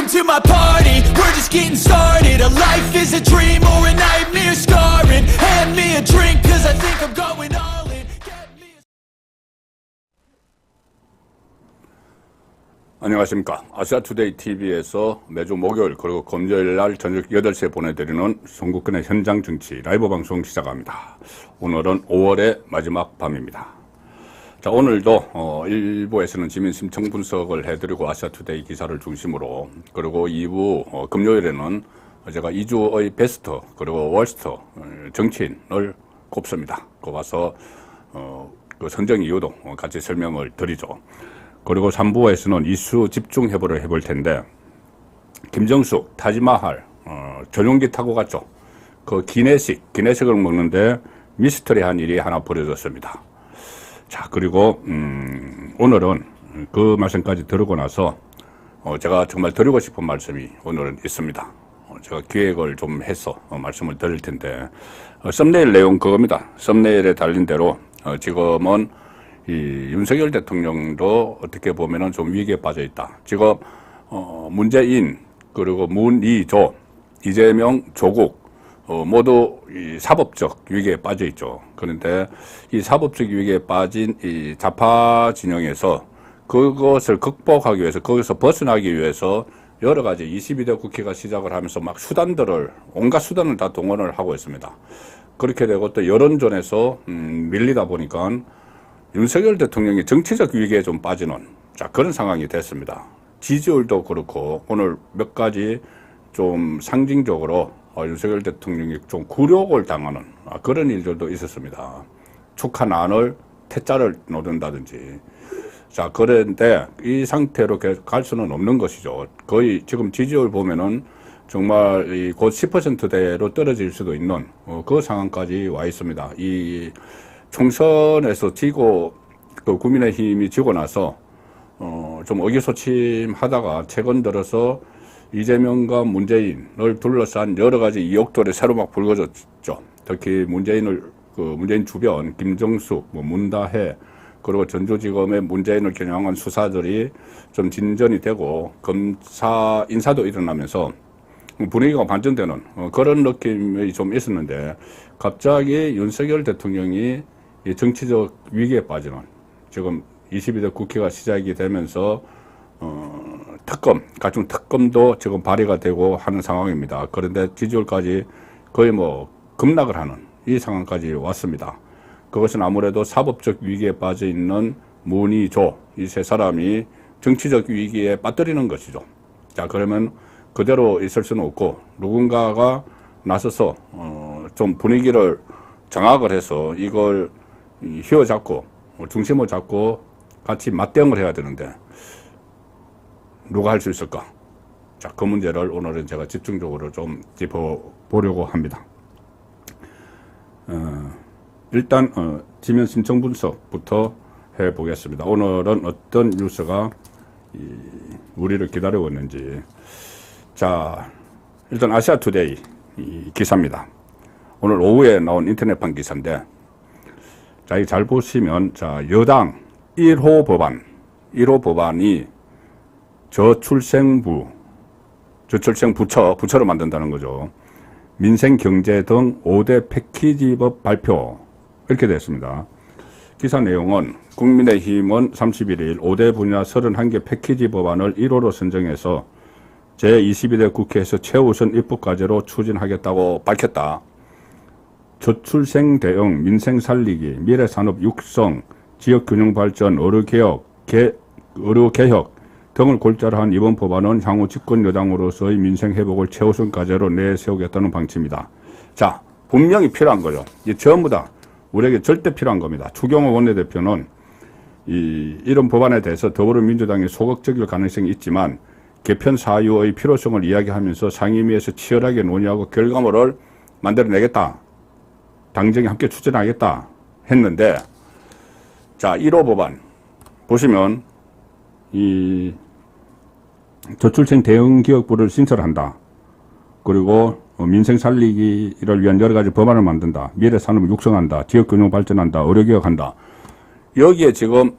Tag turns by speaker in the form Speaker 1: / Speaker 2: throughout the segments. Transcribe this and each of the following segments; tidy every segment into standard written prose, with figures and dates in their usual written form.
Speaker 1: to my party, we're just getting started. A life is a dream or a nightmare scarring. Hand me a drink cause I think I'm going all in. Get me a...
Speaker 2: 안녕하십니까. 아시아투데이 TV에서 매주 목요일 그리고 금요일 날 저녁 8시에 보내드리는 전국근의 현장 정치 라이브 방송 시작합니다. 오늘은 5월의 마지막 밤입니다. 자, 오늘도 일부에서는 지민 심층 분석을 해드리고 아시아투데이 기사를 중심으로, 그리고 2부 금요일에는 제가 2주의 베스트 그리고 월스트 정치인을 꼽습니다. 꼽아서 그 선정 이유도 같이 설명을 드리죠. 그리고 3부에서는 이슈 집중 해보를 해볼 텐데, 김정숙 타지마할 전용기 타고 갔죠. 그 기내식을 먹는데 미스터리한 일이 하나 벌어졌습니다. 자, 그리고 오늘은 그 말씀까지 들고 나서 제가 정말 드리고 싶은 말씀이 오늘은 있습니다. 제가 기획을 좀 해서 말씀을 드릴 텐데, 썸네일 내용 그겁니다. 썸네일에 달린 대로 지금은 이 윤석열 대통령도 어떻게 보면은 좀 위기에 빠져 있다. 지금 문재인 그리고 문이조 이재명 조국 모두 이 사법적 위기에 빠져 있죠. 그런데 이 사법적 위기에 빠진 이 좌파 진영에서 그것을 극복하기 위해서, 거기서 벗어나기 위해서 여러 가지 22대 국회가 시작을 하면서 막 온갖 수단을 다 동원을 하고 있습니다. 그렇게 되고 또 여론전에서 밀리다 보니까 윤석열 대통령이 정치적 위기에 좀 빠지는 그런 상황이 됐습니다. 지지율도 그렇고 오늘 몇 가지 좀 상징적으로 윤석열 대통령이 좀 굴욕을 당하는 그런 일들도 있었습니다. 축하난을 퇴짜를 놓는다든지. 자, 그런데 이 상태로 계속 갈 수는 없는 것이죠. 거의 지금 지지율 보면은 정말 곧 10%대로 떨어질 수도 있는 그 상황까지 와 있습니다. 이 총선에서 지고 그 국민의힘이 지고 나서 좀 의기소침하다가 최근 들어서 이재명과 문재인을 둘러싼 여러 가지 의혹들이 새로 막 불거졌죠. 특히 문재인 주변 김정숙, 문다혜, 그리고 전주지검의 문재인을 겨냥한 수사들이 좀 진전이 되고 검사 인사도 일어나면서 분위기가 반전되는 그런 느낌이 좀 있었는데, 갑자기 윤석열 대통령이 정치적 위기에 빠지는, 지금 22대 국회가 시작이 되면서 각종 특검도 지금 발의가 되고 하는 상황입니다. 그런데 지지율까지 거의 급락을 하는 이 상황까지 왔습니다. 그것은 아무래도 사법적 위기에 빠져 있는 문희조 이 세 사람이 정치적 위기에 빠뜨리는 것이죠. 자, 그러면 그대로 있을 수는 없고 누군가가 나서서 좀 분위기를 장악을 해서 이걸 휘어잡고 중심을 잡고 같이 맞대응을 해야 되는데 누가 할 수 있을까? 자, 그 문제를 오늘은 제가 집중적으로 좀 짚어보려고 합니다. 일단 지면 신청 분석부터 해보겠습니다. 오늘은 어떤 뉴스가 우리를 기다리고 있는지. 자, 일단 아시아투데이 기사입니다. 오늘 오후에 나온 인터넷판 기사인데, 자, 이 잘 보시면, 자, 여당 1호 법안이 부처로 만든다는 거죠. 민생경제 등 5대 패키지법 발표, 이렇게 됐습니다. 기사 내용은 국민의힘은 31일 5대 분야 31개 패키지 법안을 1호로 선정해서 제22대 국회에서 최우선 입법과제로 추진하겠다고 밝혔다. 저출생 대응, 민생 살리기, 미래산업 육성, 지역균형 발전, 의료개혁 등을 골자로 한 이번 법안은 향후 집권 여당으로서의 민생 회복을 최우선 과제로 내세우겠다는 방침이다. 자, 분명히 필요한 거죠. 이게 전부 다 우리에게 절대 필요한 겁니다. 추경호 원내대표는 이런 법안에 대해서 더불어민주당이 소극적일 가능성이 있지만 개편 사유의 필요성을 이야기하면서 상임위에서 치열하게 논의하고 결과물을 만들어내겠다. 당정이 함께 추진하겠다 했는데, 자, 1호 법안 보시면 이 저출생 대응기업부를 신설한다. 그리고 민생 살리기를 위한 여러 가지 법안을 만든다. 미래 산업을 육성한다. 지역균형 발전한다. 의료개혁한다. 여기에 지금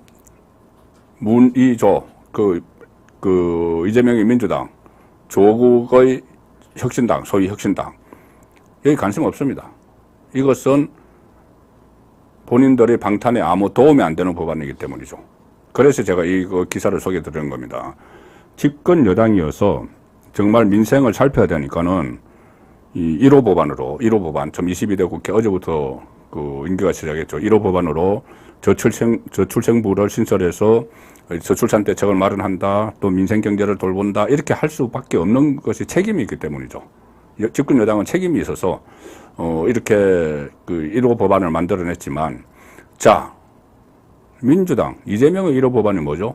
Speaker 2: 문이조 이재명의 민주당 조국의 혁신당, 소위 혁신당, 여기 관심 없습니다. 이것은 본인들의 방탄에 아무 도움이 안 되는 법안이기 때문이죠. 그래서 제가 이 기사를 소개해 드리는 겁니다. 집권 여당이어서 정말 민생을 살펴야 되니까는 이 1호 법안으로, 1호 법안, 좀 22대 국회 어제부터 그 임기가 시작했죠. 1호 법안으로 저출생부를 신설해서 저출산 대책을 마련한다, 또 민생 경제를 돌본다, 이렇게 할 수밖에 없는 것이 책임이 있기 때문이죠. 집권 여당은 책임이 있어서 이렇게 그 1호 법안을 만들어냈지만, 자, 민주당 이재명의 1호 법안이 뭐죠?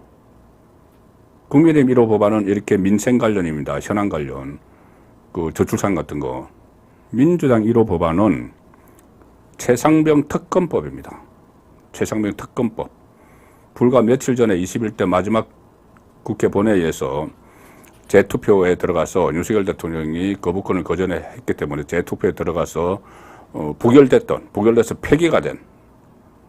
Speaker 2: 국민의힘 1호 법안은 이렇게 민생 관련입니다. 현안 관련, 그 저출산 같은 거. 민주당 1호 법안은 최상병 특검법입니다. 최상병 특검법. 불과 며칠 전에 21대 마지막 국회 본회의에서 재투표에 들어가서 윤석열 대통령이 거부권을 거절해 했기 때문에 재투표에 들어가서 부결돼서 폐기가 된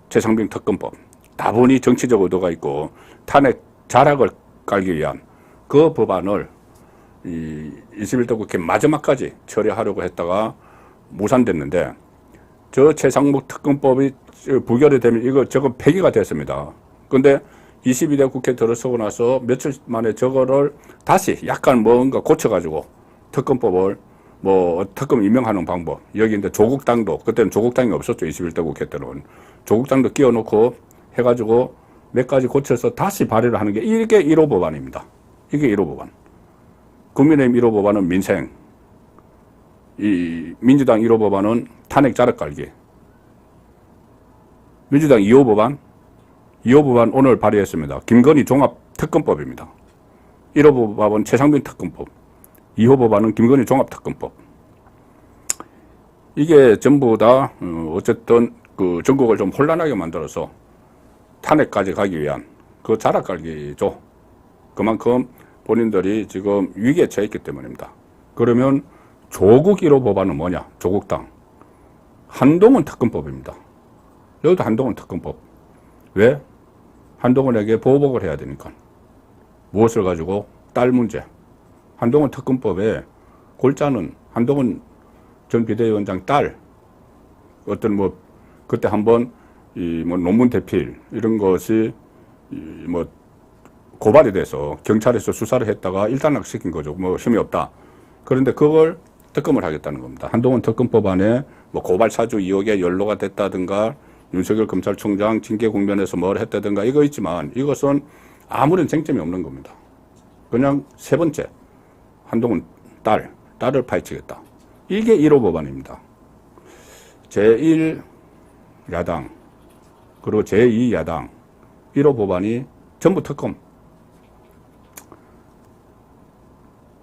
Speaker 2: 최상병 특검법. 다분히 정치적 의도가 있고 탄핵 자락을 깔기 위한 그 법안을 이 21대 국회 마지막까지 처리하려고 했다가 무산됐는데, 저 최상병 특검법이 부결이 되면 저거 폐기가 됐습니다. 근데 22대 국회 들어서고 나서 며칠 만에 저거를 다시 약간 뭔가 고쳐가지고 특검법을 특검 임명하는 방법. 여기 이제 조국당도, 그때는 조국당이 없었죠. 21대 국회 때는. 조국당도 끼워놓고 해가지고 몇 가지 고쳐서 다시 발의를 하는 게 이게 1호 법안입니다. 이게 1호 법안. 국민의힘 1호 법안은 민생. 이 민주당 1호 법안은 탄핵 자락 깔기. 민주당 2호 법안 오늘 발의했습니다. 김건희 종합특검법입니다. 1호 법안은 최상병 특검법, 2호 법안은 김건희 종합특검법. 이게 전부 다 어쨌든 그 전국을 좀 혼란하게 만들어서 탄핵까지 가기 위한 그 자락 깔기죠. 그만큼 본인들이 지금 위기에 처했기 때문입니다. 그러면 조국 1호 법안은 뭐냐? 조국당. 한동훈 특검법입니다. 여기도 한동훈 특검법. 왜? 한동훈에게 보복을 해야 되니까. 무엇을 가지고? 딸 문제. 한동훈 특검법에 골자는 한동훈 전 비대위원장 딸, 어떤 그때 한번 논문 대필 이런 것이 고발이 돼서 경찰에서 수사를 했다가 일단락시킨 거죠. 힘이 없다. 그런데 그걸 특검을 하겠다는 겁니다. 한동훈 특검법 안에 고발 사주 의혹에 연루가 됐다든가, 윤석열 검찰총장 징계 국면에서 뭘 했다든가 이거 있지만, 이것은 아무런 쟁점이 없는 겁니다. 그냥 세 번째, 한동훈 딸을 파헤치겠다. 이게 1호 법안입니다. 제1 야당 그리고 제2 야당 1호 법안이 전부 특검.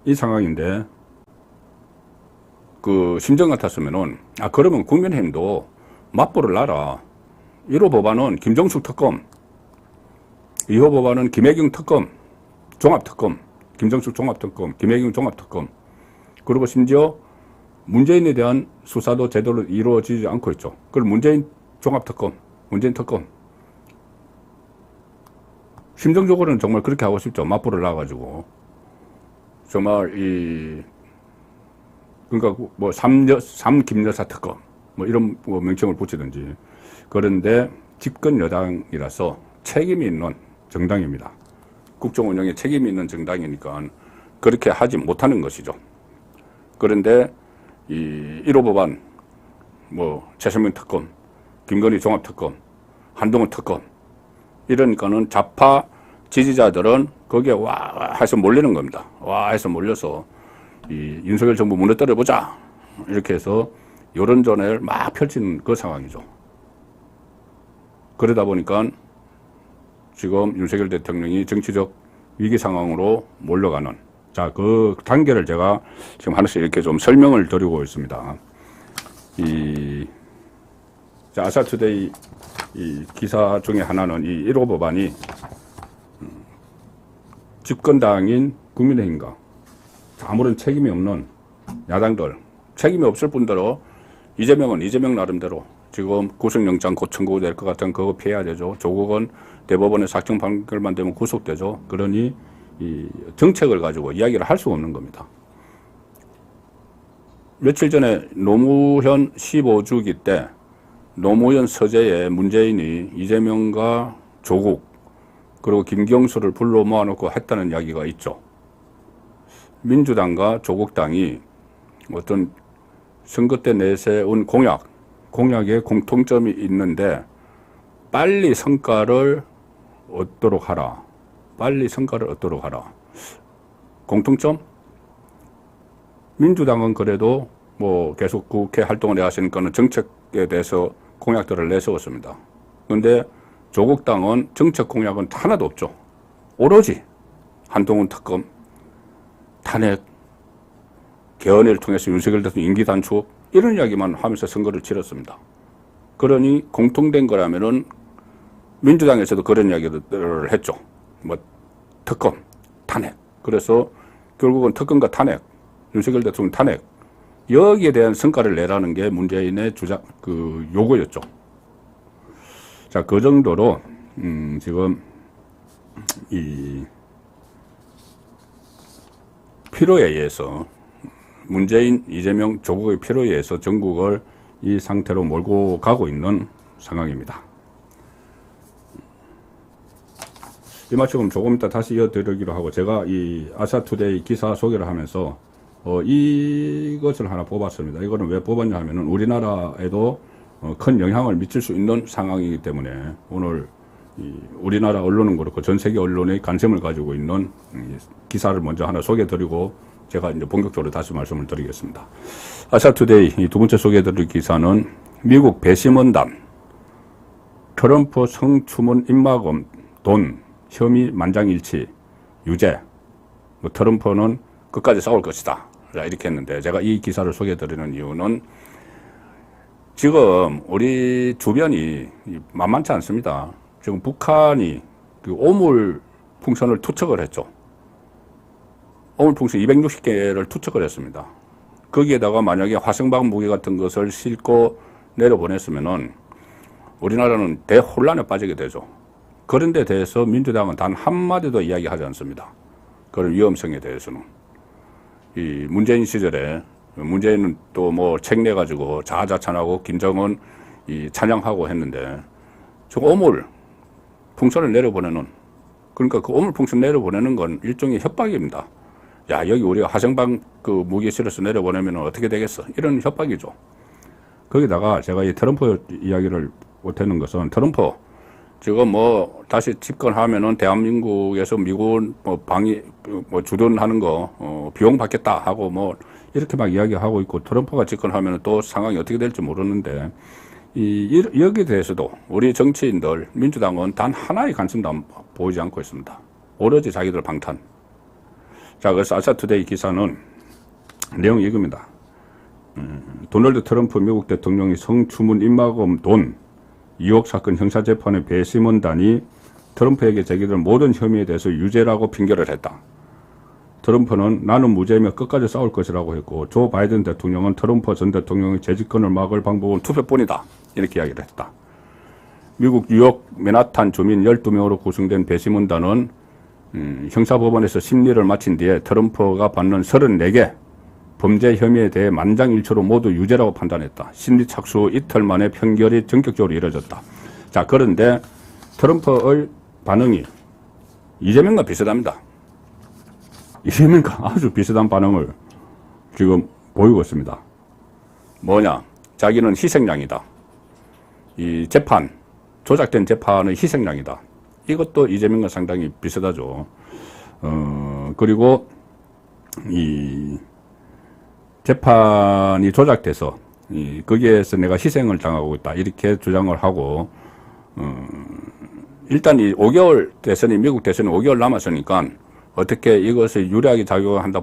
Speaker 2: 이 상황인데, 그 심정 같았으면은 그러면 국민의힘도 맞불을 놔라. 1호 법안은 김정숙 특검, 2호 법안은 김혜경 특검, 종합특검, 김정숙 종합특검, 김혜경 종합특검. 그리고 심지어 문재인에 대한 수사도 제대로 이루어지지 않고 있죠. 그럼 문재인 종합특검, 문재인 특검. 심정적으로는 정말 그렇게 하고 싶죠. 맞불을 놔가지고. 정말 그러니까 삼김여사 특검 이런 명칭을 붙이든지. 그런데 집권 여당이라서 책임이 있는 정당입니다. 국정 운영에 책임이 있는 정당이니까 그렇게 하지 못하는 것이죠. 그런데 이 1호 법안, 최상병 특검, 김건희 종합특검, 한동훈 특검, 이러니까는 좌파 지지자들은 거기에 와 해서 몰리는 겁니다. 와 해서 몰려서 이 윤석열 정부 무너뜨려 보자, 이렇게 해서 여론전을 막 펼치는 그 상황이죠. 그러다 보니까 지금 윤석열 대통령이 정치적 위기 상황으로 몰려가는, 자, 그 단계를 제가 지금 하나씩 이렇게 좀 설명을 드리고 있습니다. 아사투데이 이 기사 중에 하나는 이 1호 법안이 집권당인 국민의힘과 아무런 책임이 없는 야당들, 책임이 없을 뿐더러 이재명은 이재명 나름대로 지금 구속영장 곧 청구될 것 같은 그거 피해야 되죠. 조국은 대법원의 사형 판결만 되면 구속되죠. 그러니 이 정책을 가지고 이야기를 할 수가 없는 겁니다. 며칠 전에 노무현 15주기 때 노무현 서재에 문재인이 이재명과 조국 그리고 김경수를 불러 모아놓고 했다는 이야기가 있죠. 민주당과 조국당이 어떤 선거 때 내세운 공약에 공통점이 있는데 빨리 성과를 얻도록 하라. 빨리 성과를 얻도록 하라. 공통점? 민주당은 그래도 뭐 계속 국회 활동을 해왔으니까는 정책에 대해서 공약들을 내세웠습니다. 그런데 조국당은 정책 공약은 하나도 없죠. 오로지 한동훈 특검, 탄핵, 개헌을 통해서 윤석열 대통령 임기 단축 이런 이야기만 하면서 선거를 치렀습니다. 그러니 공통된 거라면은 민주당에서도 그런 이야기를 했죠. 뭐 특검, 탄핵. 그래서 결국은 특검과 탄핵, 윤석열 대통령 탄핵 여기에 대한 성과를 내라는 게 문재인의 요구였죠. 자, 그 정도로 지금 이 필요에 의해서 문재인, 이재명, 조국의 필요에 의해서 전국을 이 상태로 몰고 가고 있는 상황입니다. 이 말씀 조금 이따 다시 이어드리기로 하고, 제가 이 아시아투데이 기사 소개를 하면서 이것을 하나 뽑았습니다. 이거는 왜 뽑았냐 하면은 우리나라에도 큰 영향을 미칠 수 있는 상황이기 때문에 오늘 우리나라 언론은 그렇고 전 세계 언론의 관심을 가지고 있는 기사를 먼저 하나 소개해드리고 제가 이제 본격적으로 다시 말씀을 드리겠습니다. 아시아투데이 두 번째 소개해드릴 기사는 미국 배심원단 트럼프 성추문 입막음 돈 혐의 만장일치 유죄, 트럼프는 끝까지 싸울 것이다 이렇게 했는데, 제가 이 기사를 소개해드리는 이유는 지금 우리 주변이 만만치 않습니다. 지금 북한이 그 오물 풍선을 투척을 했죠. 오물 풍선 260개를 투척을 했습니다. 거기에다가 만약에 화성방 무기 같은 것을 싣고 내려보냈으면은 우리나라는 대혼란에 빠지게 되죠. 그런 데 대해서 민주당은 단 한마디도 이야기하지 않습니다. 그런 위험성에 대해서는. 이 문재인 시절에 문재인은 또 뭐 책 내가지고 자아자찬하고 김정은 이 찬양하고 했는데, 저 오물 풍선을 내려보내는, 그러니까 그 오물 풍선 내려보내는 건 일종의 협박입니다. 야, 여기 우리가 화성방 그 무기 실어서 내려보내면 어떻게 되겠어? 이런 협박이죠. 거기다가 제가 이 트럼프 이야기를 못하는 것은, 트럼프 지금 뭐 다시 집권하면은 대한민국에서 미군 뭐 주둔하는 거 비용 받겠다 하고 뭐 이렇게 막 이야기하고 있고, 트럼프가 집권하면은 또 상황이 어떻게 될지 모르는데, 여기에 대해서도 우리 정치인들, 민주당은 단 하나의 관심도 보이지 않고 있습니다. 오로지 자기들 방탄. 자, 그래서 아시아투데이 기사는 내용이 이겁니다. 도널드 트럼프 미국 대통령이 성추문 입막음 돈 2억 사건 형사재판의 배심원단이 트럼프에게 제기된 모든 혐의에 대해서 유죄라고 핑계를 했다. 트럼프는 나는 무죄이며 끝까지 싸울 것이라고 했고, 조 바이든 대통령은 트럼프 전 대통령의 재집권을 막을 방법은 투표뿐이다 이렇게 이야기를 했다. 미국 뉴욕 맨하탄 주민 12명으로 구성된 배심원단은 형사법원에서 심리를 마친 뒤에 트럼프가 받는 34개 범죄 혐의에 대해 만장일치로 모두 유죄라고 판단했다. 심리 착수 후 이틀 만에 판결이 전격적으로 이뤄졌다. 자, 그런데 트럼프의 반응이 이재명과 비슷합니다. 이재명과 아주 비슷한 반응을 지금 보이고 있습니다. 뭐냐? 자기는 희생양이다. 이 재판, 조작된 재판의 희생양이다. 이것도 이재명과 상당히 비슷하죠. 그리고 이 재판이 조작돼서 거기에서 내가 희생을 당하고 있다 이렇게 주장을 하고, 일단 이 5개월 대선이, 미국 대선이 5개월 남았으니까 어떻게 이것을 유리하게 작용한다,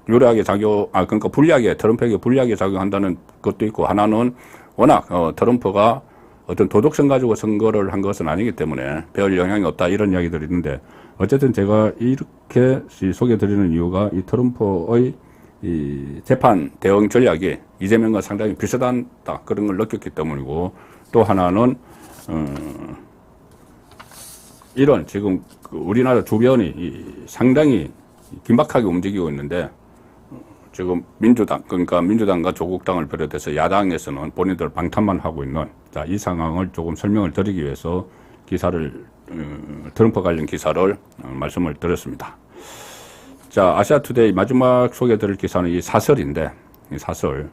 Speaker 2: 그러니까 불리하게, 트럼프에게 불리하게 작용한다는 것도 있고, 하나는 워낙 트럼프가 어떤 도덕성 가지고 선거를 한 것은 아니기 때문에 별 영향이 없다 이런 이야기들이 있는데, 어쨌든 제가 이렇게 소개드리는 이유가 이 트럼프의 이 재판 대응 전략이 이재명과 상당히 비슷하다 그런 걸 느꼈기 때문이고, 또 하나는 이런 지금 그 우리나라 주변이 상당히 긴박하게 움직이고 있는데 지금 민주당, 그러니까 민주당과 조국당을 비롯해서 야당에서는 본인들 방탄만 하고 있는 자, 이 상황을 조금 설명을 드리기 위해서 기사를 트럼프 관련 기사를 말씀을 드렸습니다. 자, 아시아투데이 마지막 소개드릴 기사는 이 사설인데 이 사설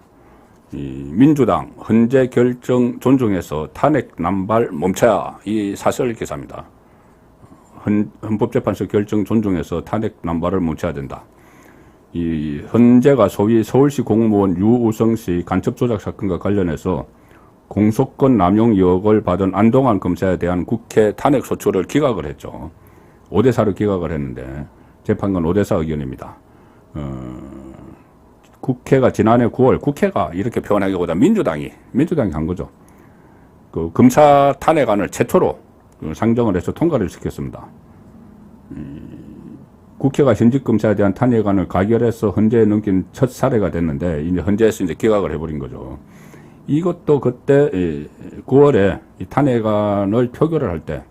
Speaker 2: 이 민주당 헌재 결정 존중해서 탄핵 남발 멈춰야 이 사설 기사입니다. 헌법재판소 결정 존중해서 탄핵 남발을 멈춰야 된다. 이 헌재가 소위 서울시 공무원 유우성 씨 간첩 조작 사건과 관련해서 공소권 남용 의혹을 받은 안동환 검사에 대한 국회 탄핵 소추를 기각을 했죠. 5대4로 기각을 했는데 재판관 5대4 의견입니다. 국회가 지난해 9월 국회가 이렇게 표현하기보다 민주당이 한 거죠. 그 검사 탄핵안을 최초로 상정을 해서 통과를 시켰습니다. 국회가 현직 검사에 대한 탄핵안을 가결해서 헌재에 넘긴 첫 사례가 됐는데 이제 헌재에서 이제 기각을 해버린 거죠. 이것도 그때 9월에 이 탄핵안을 표결을 할 때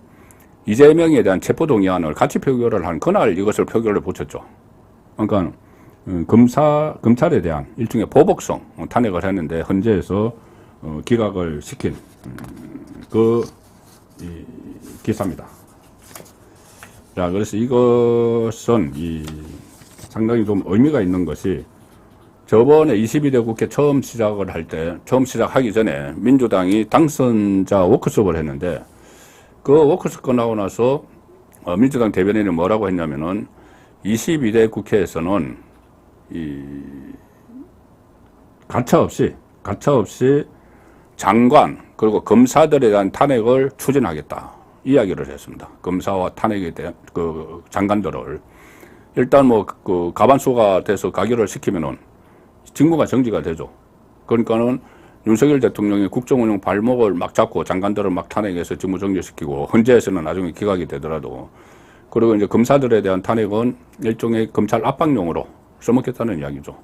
Speaker 2: 이재명에 대한 체포동의안을 같이 표결을 한 그날 이것을 표결을 붙였죠. 그러니까 검찰에 대한 일종의 보복성 탄핵을 했는데 헌재에서 기각을 시킨 그 기사입니다. 자, 그래서 이것은 상당히 좀 의미가 있는 것이 저번에 22대 국회 처음 시작하기 전에 민주당이 당선자 워크숍을 했는데 그 워크숍 끝나고 나서 민주당 대변인이 뭐라고 했냐면은 22대 국회에서는 가차 없이 장관 그리고 검사들에 대한 탄핵을 추진하겠다. 이야기를 했습니다. 검사와 탄핵에 대한 그 장관들을 일단 뭐 그 가반수가 돼서 가결을 시키면은 직무가 정지가 되죠. 그러니까는 윤석열 대통령이 국정운영 발목을 막 잡고 장관들을 막 탄핵해서 직무 정지시키고 헌재에서는 나중에 기각이 되더라도 그리고 이제 검사들에 대한 탄핵은 일종의 검찰 압박용으로 써먹겠다는 이야기죠.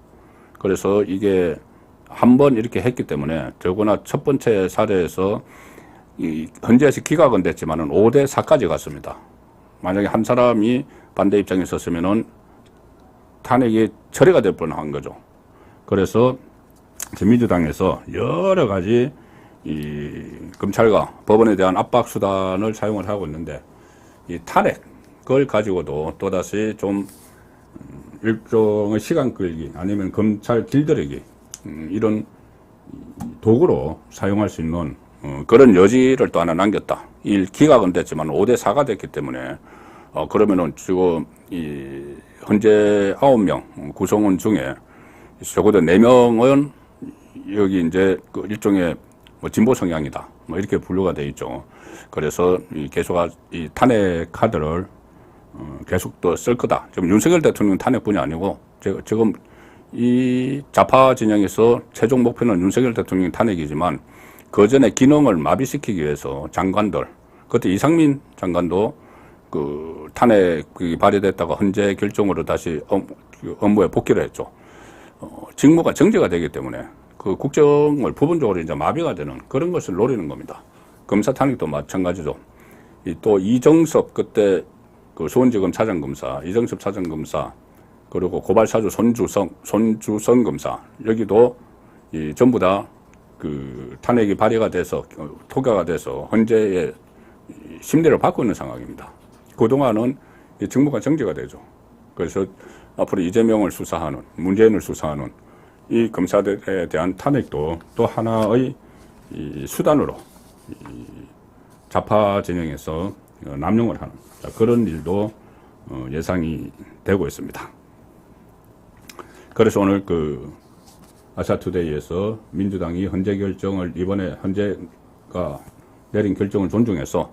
Speaker 2: 그래서 이게 한 번 이렇게 했기 때문에 더구나 첫 번째 사례에서 이 헌재에서 기각은 됐지만은 5대4까지 갔습니다. 만약에 한 사람이 반대 입장에 있었으면은 탄핵이 처리가 될 뻔한 거죠. 그래서 민주당에서 여러 가지 이 검찰과 법원에 대한 압박 수단을 사용을 하고 있는데 이 탄핵을 가지고도 또다시 좀 일종의 시간 끌기 아니면 검찰 길들이기 이런 도구로 사용할 수 있는 그런 여지를 또 하나 남겼다. 이 기각은 됐지만 5대4가 됐기 때문에 그러면은 지금 이 현재 9명 구성원 중에 적어도 4명은 여기 이제 그 일종의 뭐 진보 성향이다. 뭐 이렇게 분류가 돼 있죠. 그래서 계속 이 탄핵 카드를 계속 또 쓸 거다. 지금 윤석열 대통령 탄핵뿐이 아니고 지금 이 좌파 진영에서 최종 목표는 윤석열 대통령 탄핵이지만 그 전에 기능을 마비시키기 위해서 장관들, 그때 이상민 장관도 그 탄핵이 발의됐다가 헌재 결정으로 다시 업무에 복귀를 했죠. 직무가 정지가 되기 때문에 그 국정을 부분적으로 이제 마비가 되는 그런 것을 노리는 겁니다. 검사 탄핵도 마찬가지죠. 또 이정섭 그때 그 수원지검 차장검사, 이정섭 차장검사, 그리고 고발사주 손주성 검사, 여기도 전부 다 그 탄핵이 발의가 돼서 통과가 돼서 헌재의 심리를 받고 있는 상황입니다. 그동안은 직무가 정지가 되죠. 그래서 앞으로 이재명을 수사하는, 문재인을 수사하는 이 검사들에 대한 탄핵도 또 하나의 이 수단으로 이 좌파 진영에서 남용을 하는 그런 일도 예상이 되고 있습니다. 그래서 오늘 그 아시아투데이에서 민주당이 헌재 결정을 이번에 헌재가 내린 결정을 존중해서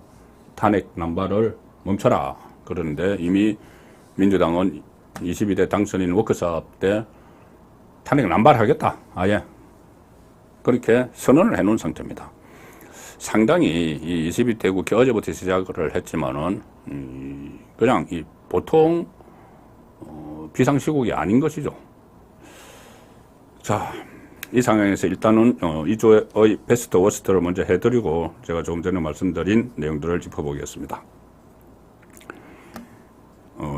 Speaker 2: 탄핵 남발을 멈춰라 그러는데 이미 민주당은 22대 당선인 워크숍 때 탄핵 남발하겠다 아예 그렇게 선언을 해놓은 상태입니다. 상당히 이 22대 국회 어제부터 시작을 했지만은 그냥 이 보통 비상시국이 아닌 것이죠. 자, 이 상황에서 일단은 이 주의 베스트 워스트를 먼저 해드리고 제가 조금 전에 말씀드린 내용들을 짚어보겠습니다.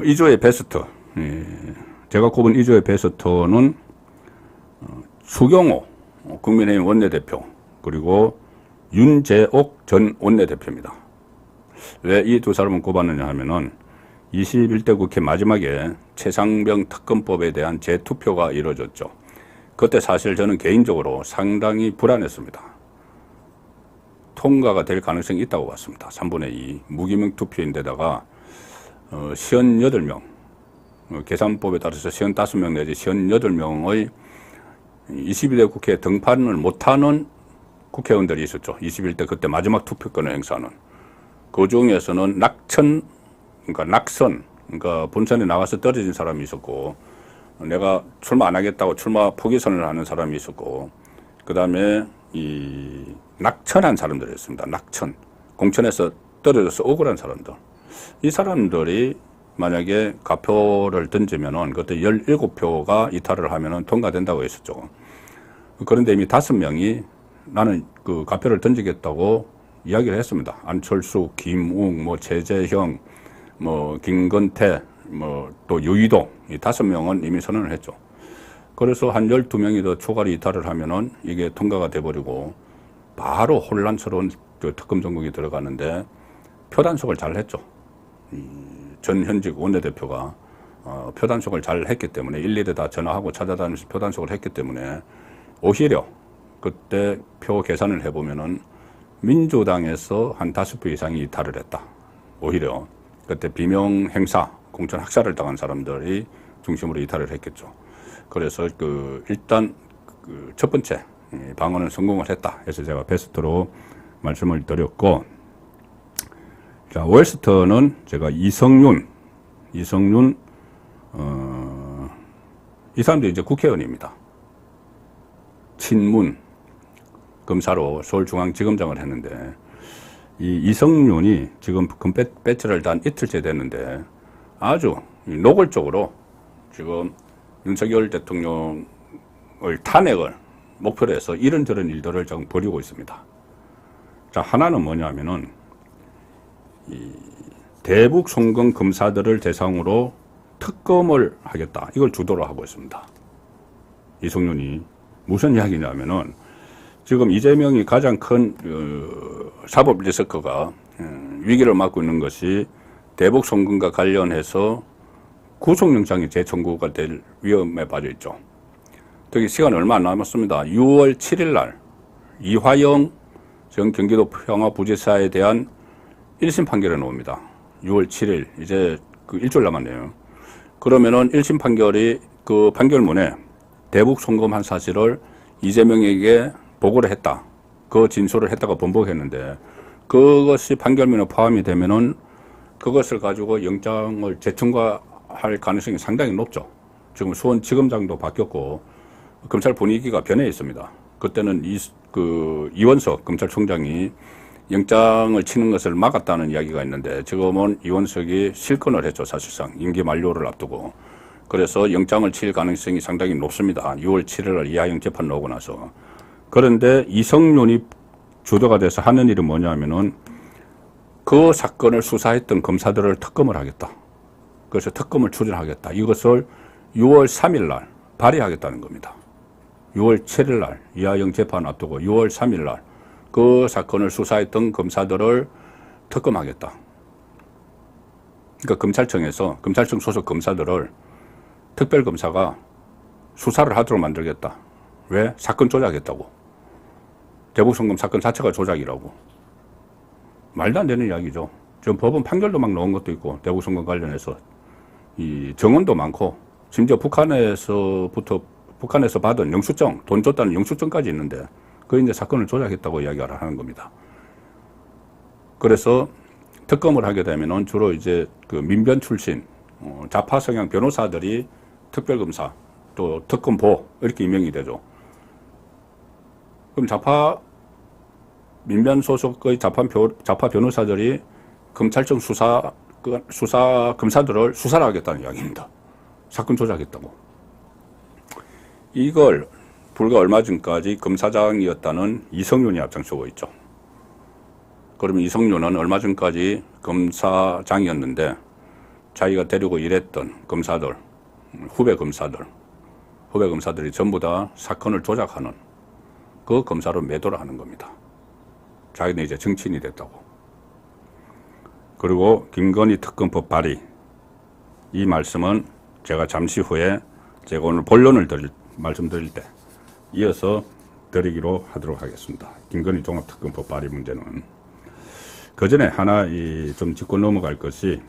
Speaker 2: 2주의 베스트. 제가 꼽은 2주의 베스트는 추경호 국민의힘 원내대표 그리고 윤재옥 전 원내대표입니다. 왜 이 두 사람을 꼽았느냐 하면은 21대 국회 마지막에 최상병 특검법에 대한 재투표가 이루어졌죠. 그때 사실 저는 개인적으로 상당히 불안했습니다. 통과가 될 가능성이 있다고 봤습니다. 3분의 2 무기명 투표인데다가 58명 계산법에 따라서 55명 내지 58명의 22대 국회에 등판을 못하는 국회의원들이 있었죠. 21대 그때 마지막 투표권을 행사하는. 그 중에서는 낙선, 그러니까 본선에 나가서 떨어진 사람이 있었고, 내가 출마 안 하겠다고 출마 포기선을 하는 사람이 있었고, 그 다음에 이 낙천한 사람들이었습니다. 낙천. 공천에서 떨어져서 억울한 사람들. 이 사람들이 만약에 가표를 던지면은 그때 17표가 이탈을 하면은 통과된다고 했었죠. 그런데 이미 5명이 나는 그 가표를 던지겠다고 이야기를 했습니다. 안철수, 김웅, 뭐 최재형, 뭐 김건태, 뭐 또 유이동 이 5명은 이미 선언을 했죠. 그래서 한 12명이 더 추가로 이탈을 하면은 이게 통과가 돼버리고 바로 혼란스러운 그 특검 전국이 들어가는데 표단속을 잘 했죠. 전현직 원내대표가 표단속을 잘 했기 때문에 일일이 다 전화하고 찾아다니면서 표단속을 했기 때문에 오히려 그때 표 계산을 해보면은 민주당에서 한 5표 이상이 이탈을 했다. 오히려 그때 비명 행사, 공천 학살을 당한 사람들이 중심으로 이탈을 했겠죠. 그래서 일단 첫 번째 방어는 성공을 했다. 해서 제가 베스트로 말씀을 드렸고, 자, 월스트는 제가 이성윤, 이 사람도 이제 국회의원입니다. 친문 검사로 서울중앙지검장을 했는데, 이 이성윤이 지금 금 배지를 단 이틀째 됐는데 아주 노골적으로 지금 윤석열 대통령을 탄핵을 목표로 해서 이런저런 일들을 지금 벌이고 있습니다. 자, 하나는 뭐냐면은 이 대북 송금 검사들을 대상으로 특검을 하겠다. 이걸 주도로 하고 있습니다. 이성윤이 무슨 이야기냐면은 지금 이재명이 가장 큰 사법 리스크가 위기를 맞고 있는 것이 대북 송금과 관련해서 구속영장이 재청구가 될 위험에 빠져 있죠. 특히 시간 얼마 안 남았습니다. 6월 7일 날 이화영 전 경기도 평화부지사에 대한 1심 판결이 나옵니다. 6월 7일 이제 그 일주일 남았네요. 그러면은 1심 판결이 그 판결문에 대북 송금한 사실을 이재명에게 보고를 했다. 그 진술을 했다가 번복했는데 그것이 판결문에 포함이 되면은 그것을 가지고 영장을 재청구할 가능성이 상당히 높죠. 지금 수원지검장도 바뀌었고 검찰 분위기가 변해 있습니다. 그때는 이원석 검찰총장이 영장을 치는 것을 막았다는 이야기가 있는데 지금은 이원석이 실권을 했죠. 사실상 임기 만료를 앞두고. 그래서 영장을 칠 가능성이 상당히 높습니다. 6월 7일 이하영 재판 나오고 나서. 그런데 이성윤이 주도가 돼서 하는 일이 뭐냐면은 그 사건을 수사했던 검사들을 특검을 하겠다. 그래서 특검을 추진하겠다. 이것을 6월 3일 날 발의하겠다는 겁니다. 6월 7일 날 이하영 재판 앞두고 6월 3일 날 그 사건을 수사했던 검사들을 특검하겠다. 그러니까 검찰청 소속 검사들을 특별검사가 수사를 하도록 만들겠다. 왜? 사건 조작했다고. 대북송금 사건 자체가 조작이라고. 말도 안 되는 이야기죠. 지금 법원 판결도 막 나온 것도 있고, 대북송금 관련해서 이 정원도 많고, 심지어 북한에서 받은 영수증, 돈 줬다는 영수증까지 있는데, 그 이제 사건을 조작했다고 이야기를 하는 겁니다. 그래서 특검을 하게 되면은 주로 이제 그 민변 출신, 좌파 성향 변호사들이 특별검사, 또 특검보, 이렇게 임명이 되죠. 그럼 민변 소속의 좌파 변호사들이 검찰청 수사 검사들을 수사를 하겠다는 이야기입니다. 사건 조작했다고. 이걸 불과 얼마 전까지 검사장이었다는 이성윤이 앞장서고 있죠. 그러면 이성윤은 얼마 전까지 검사장이었는데 자기가 데리고 일했던 검사들, 후배 검사들이 전부 다 사건을 조작하는 그 검사로 매도를 하는 겁니다. 자기는 이제 정치인이 됐다고. 그리고 김건희 특검법 발의, 이 말씀은 제가 잠시 후에 제가 오늘 본론을 말씀드릴 때 이어서 드리기로 하도록 하겠습니다. 김건희 종합특검법 발의 문제는. 그 전에 하나 좀 짚고 넘어갈 것이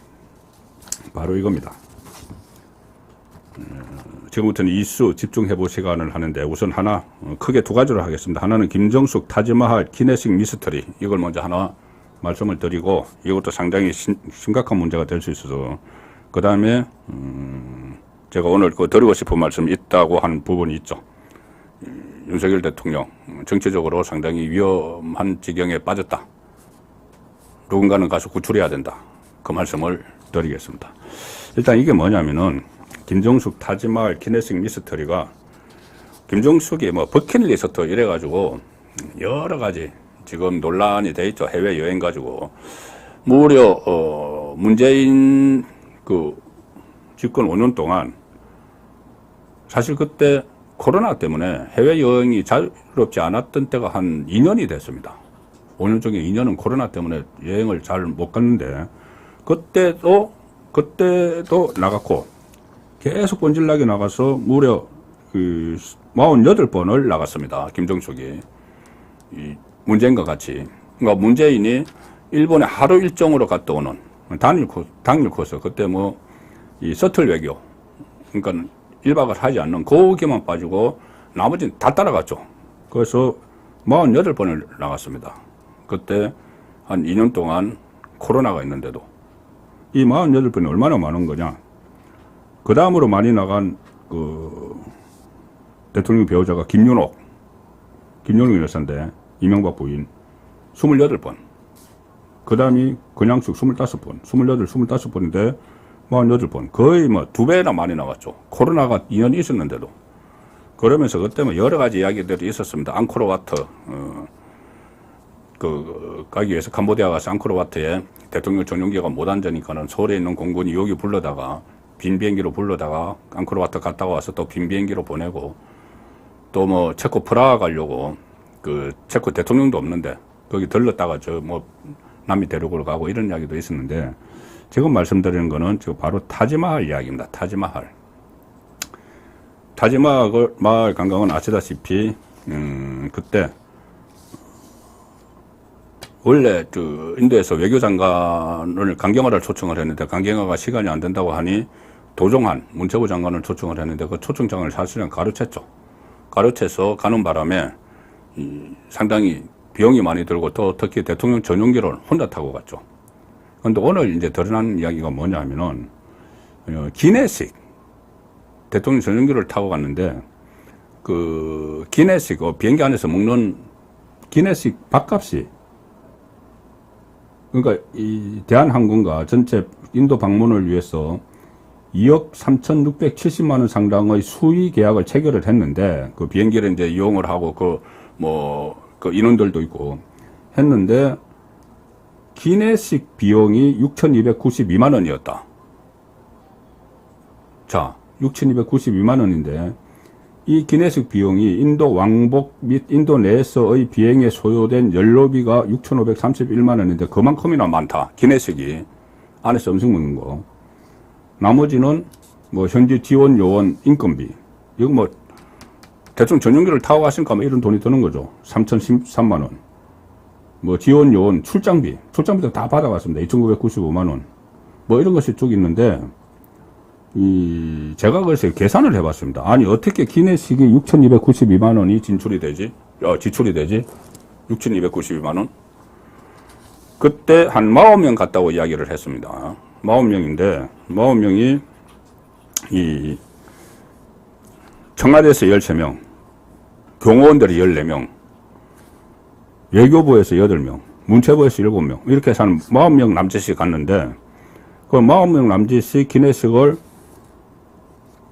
Speaker 2: 바로 이겁니다. 지금부터는 이슈 집중해볼 시간을 하는데 우선 하나 크게 두 가지로 하겠습니다. 하나는 김정숙 타지마할 기내식 미스터리, 이걸 먼저 하나 말씀을 드리고, 이것도 상당히 심각한 문제가 될 수 있어서, 그 다음에 제가 오늘 드리고 싶은 말씀이 있다고 하는 부분이 있죠. 윤석열 대통령 정치적으로 상당히 위험한 지경에 빠졌다. 누군가는 가서 구출해야 된다. 그 말씀을 드리겠습니다. 일단 이게 뭐냐면은 김정숙 타지마할 기내식 미스터리가, 김정숙이 뭐 버킷리스트 이래가지고 여러 가지 지금 논란이 돼 있죠. 해외 여행 가지고 무려 문재인 그 집권 5년 동안 사실 그때 코로나 때문에 해외 여행이 자유롭지 않았던 때가 한 2년이 됐습니다. 5년 중에 2년은 코로나 때문에 여행을 잘 못 갔는데 그때도 나갔고 계속 번질나게 나가서 무려 48번을 나갔습니다. 김정숙이. 문재인과 같이. 그러니까 문재인이 일본에 하루 일정으로 갔다 오는 당일 코스. 그때 이 서틀 외교. 그러니까 1박을 하지 않는 거기만 빠지고 나머지는 다 따라갔죠. 그래서 48번을 나갔습니다. 그때 한 2년 동안 코로나가 있는데도. 이 48번이 얼마나 많은 거냐. 그 다음으로 많이 나간 대통령 배우자가 김윤옥 여사인데, 이명박 부인 28번. 그 다음이 권양숙 25번. 25번인데 48번. 거의 2배나 많이 나갔죠. 코로나가 2년 있었는데도. 그러면서 그때 여러 가지 이야기들이 있었습니다. 앙코르와트, 가기 위해서 캄보디아 가서 앙코르와트에 대통령 전용기가 못 앉으니까는 서울에 있는 공군이 여기 불러다가 빈 비행기로 불러다가 앙코르와트 갔다가 와서 또 빈 비행기로 보내고, 또 체코 프라하 가려고 체코 대통령도 없는데 거기 들렀다가 남미 대륙으로 가고 이런 이야기도 있었는데, 지금 말씀드리는 거는 지금 바로 타지마할 이야기입니다. 타지마할 관광은 아시다시피 그때 원래 인도에서 외교장관을 강경화를 초청을 했는데 강경화가 시간이 안 된다고 하니 도종환 문체부 장관을 초청을 했는데 그 초청장을 사실은 가로챘죠. 가로채서 가는 바람에 상당히 비용이 많이 들고 또 특히 대통령 전용기를 혼자 타고 갔죠. 그런데 오늘 이제 드러난 이야기가 뭐냐면은 기내식 대통령 전용기를 타고 갔는데 기내식 비행기 안에서 먹는 기내식 밥값이, 그러니까 이 대한항공과 전체 인도 방문을 위해서 2억 3,670만 원 상당의 수의 계약을 체결을 했는데, 그 비행기를 이제 이용을 하고 그 인원들도 있고 했는데 기내식 비용이 6,292만 원이었다. 자, 6,292만 원인데 이 기내식 비용이 인도 왕복 및 인도 내에서의 비행에 소요된 연료비가 6,531만 원인데 그만큼이나 많다. 기내식이 안에서 음식 먹는 거. 나머지는 현지 지원 요원 인건비. 이거 대충 전용기를 타고 가시니까 이런 돈이 드는 거죠. 3,013만 원. 지원 요원 출장비도 다 받아갔습니다. 2,995만 원. 이런 것이 쭉 있는데, 제가 그래서 계산을 해봤습니다. 아니, 어떻게 기내식이 6,292만 원이 지출이 되지? 6,292만 원? 그때 한 40명 갔다고 이야기를 했습니다. 40명인데, 40명이 청와대에서 13명, 경호원들이 14명, 외교부에서 8명, 문체부에서 7명, 이렇게 해서 한 40명 남짓이 갔는데, 그 40명 남짓이 기내식을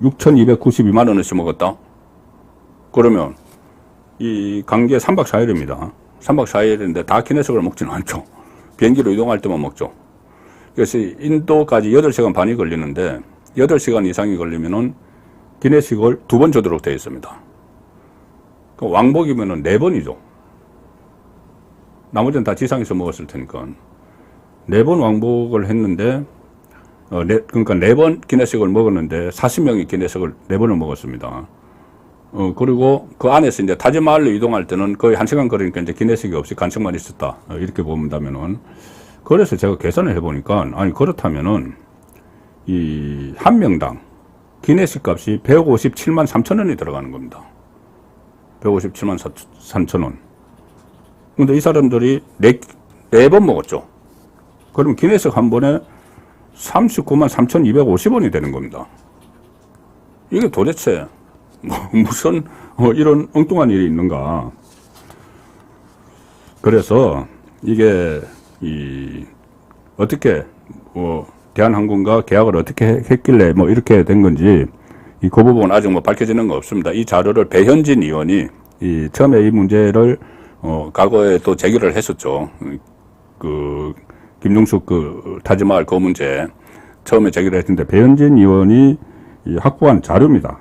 Speaker 2: 6,292만 원어치 먹었다? 그러면, 이 관계 3박 4일입니다. 3박 4일인데 다 기내식을 먹지는 않죠. 비행기로 이동할 때만 먹죠. 그래서 인도까지 8시간 반이 걸리는데 8시간 이상이 걸리면은 기내식을 2번 주도록 되어 있습니다. 그 왕복이면은 4번이죠. 나머지는 다 지상에서 먹었을 테니까. 4번 왕복을 했는데, 그러니까 4번 기내식을 먹었는데, 40명이 기내식을 4번을 먹었습니다. 그리고 그 안에서 이제 타지마할로 이동할 때는 거의 1시간 걸으니까 이제 기내식이 없이 간식만 있었다. 이렇게 본다면은. 그래서 제가 계산을 해보니까, 아니, 그렇다면은, 이, 한 명당 기내식 값이 157만 3천 원이 들어가는 겁니다. 157만 3천 원. 근데 이 사람들이 4번 먹었죠. 그럼 기내식 한 번에 39만 3,250원이 되는 겁니다. 이게 도대체 무슨 이런 엉뚱한 일이 있는가. 그래서 이게 어떻게 대한항공과 계약을 어떻게 했길래 이렇게 된 건지 그 부분은 아직 밝혀지는 거 없습니다. 이 자료를 배현진 의원이 처음에 이 문제를 과거에 또 제기를 했었죠. 김종숙 타지마할 그 문제 처음에 제기를 했는데 배현진 의원이 확보한 자료입니다.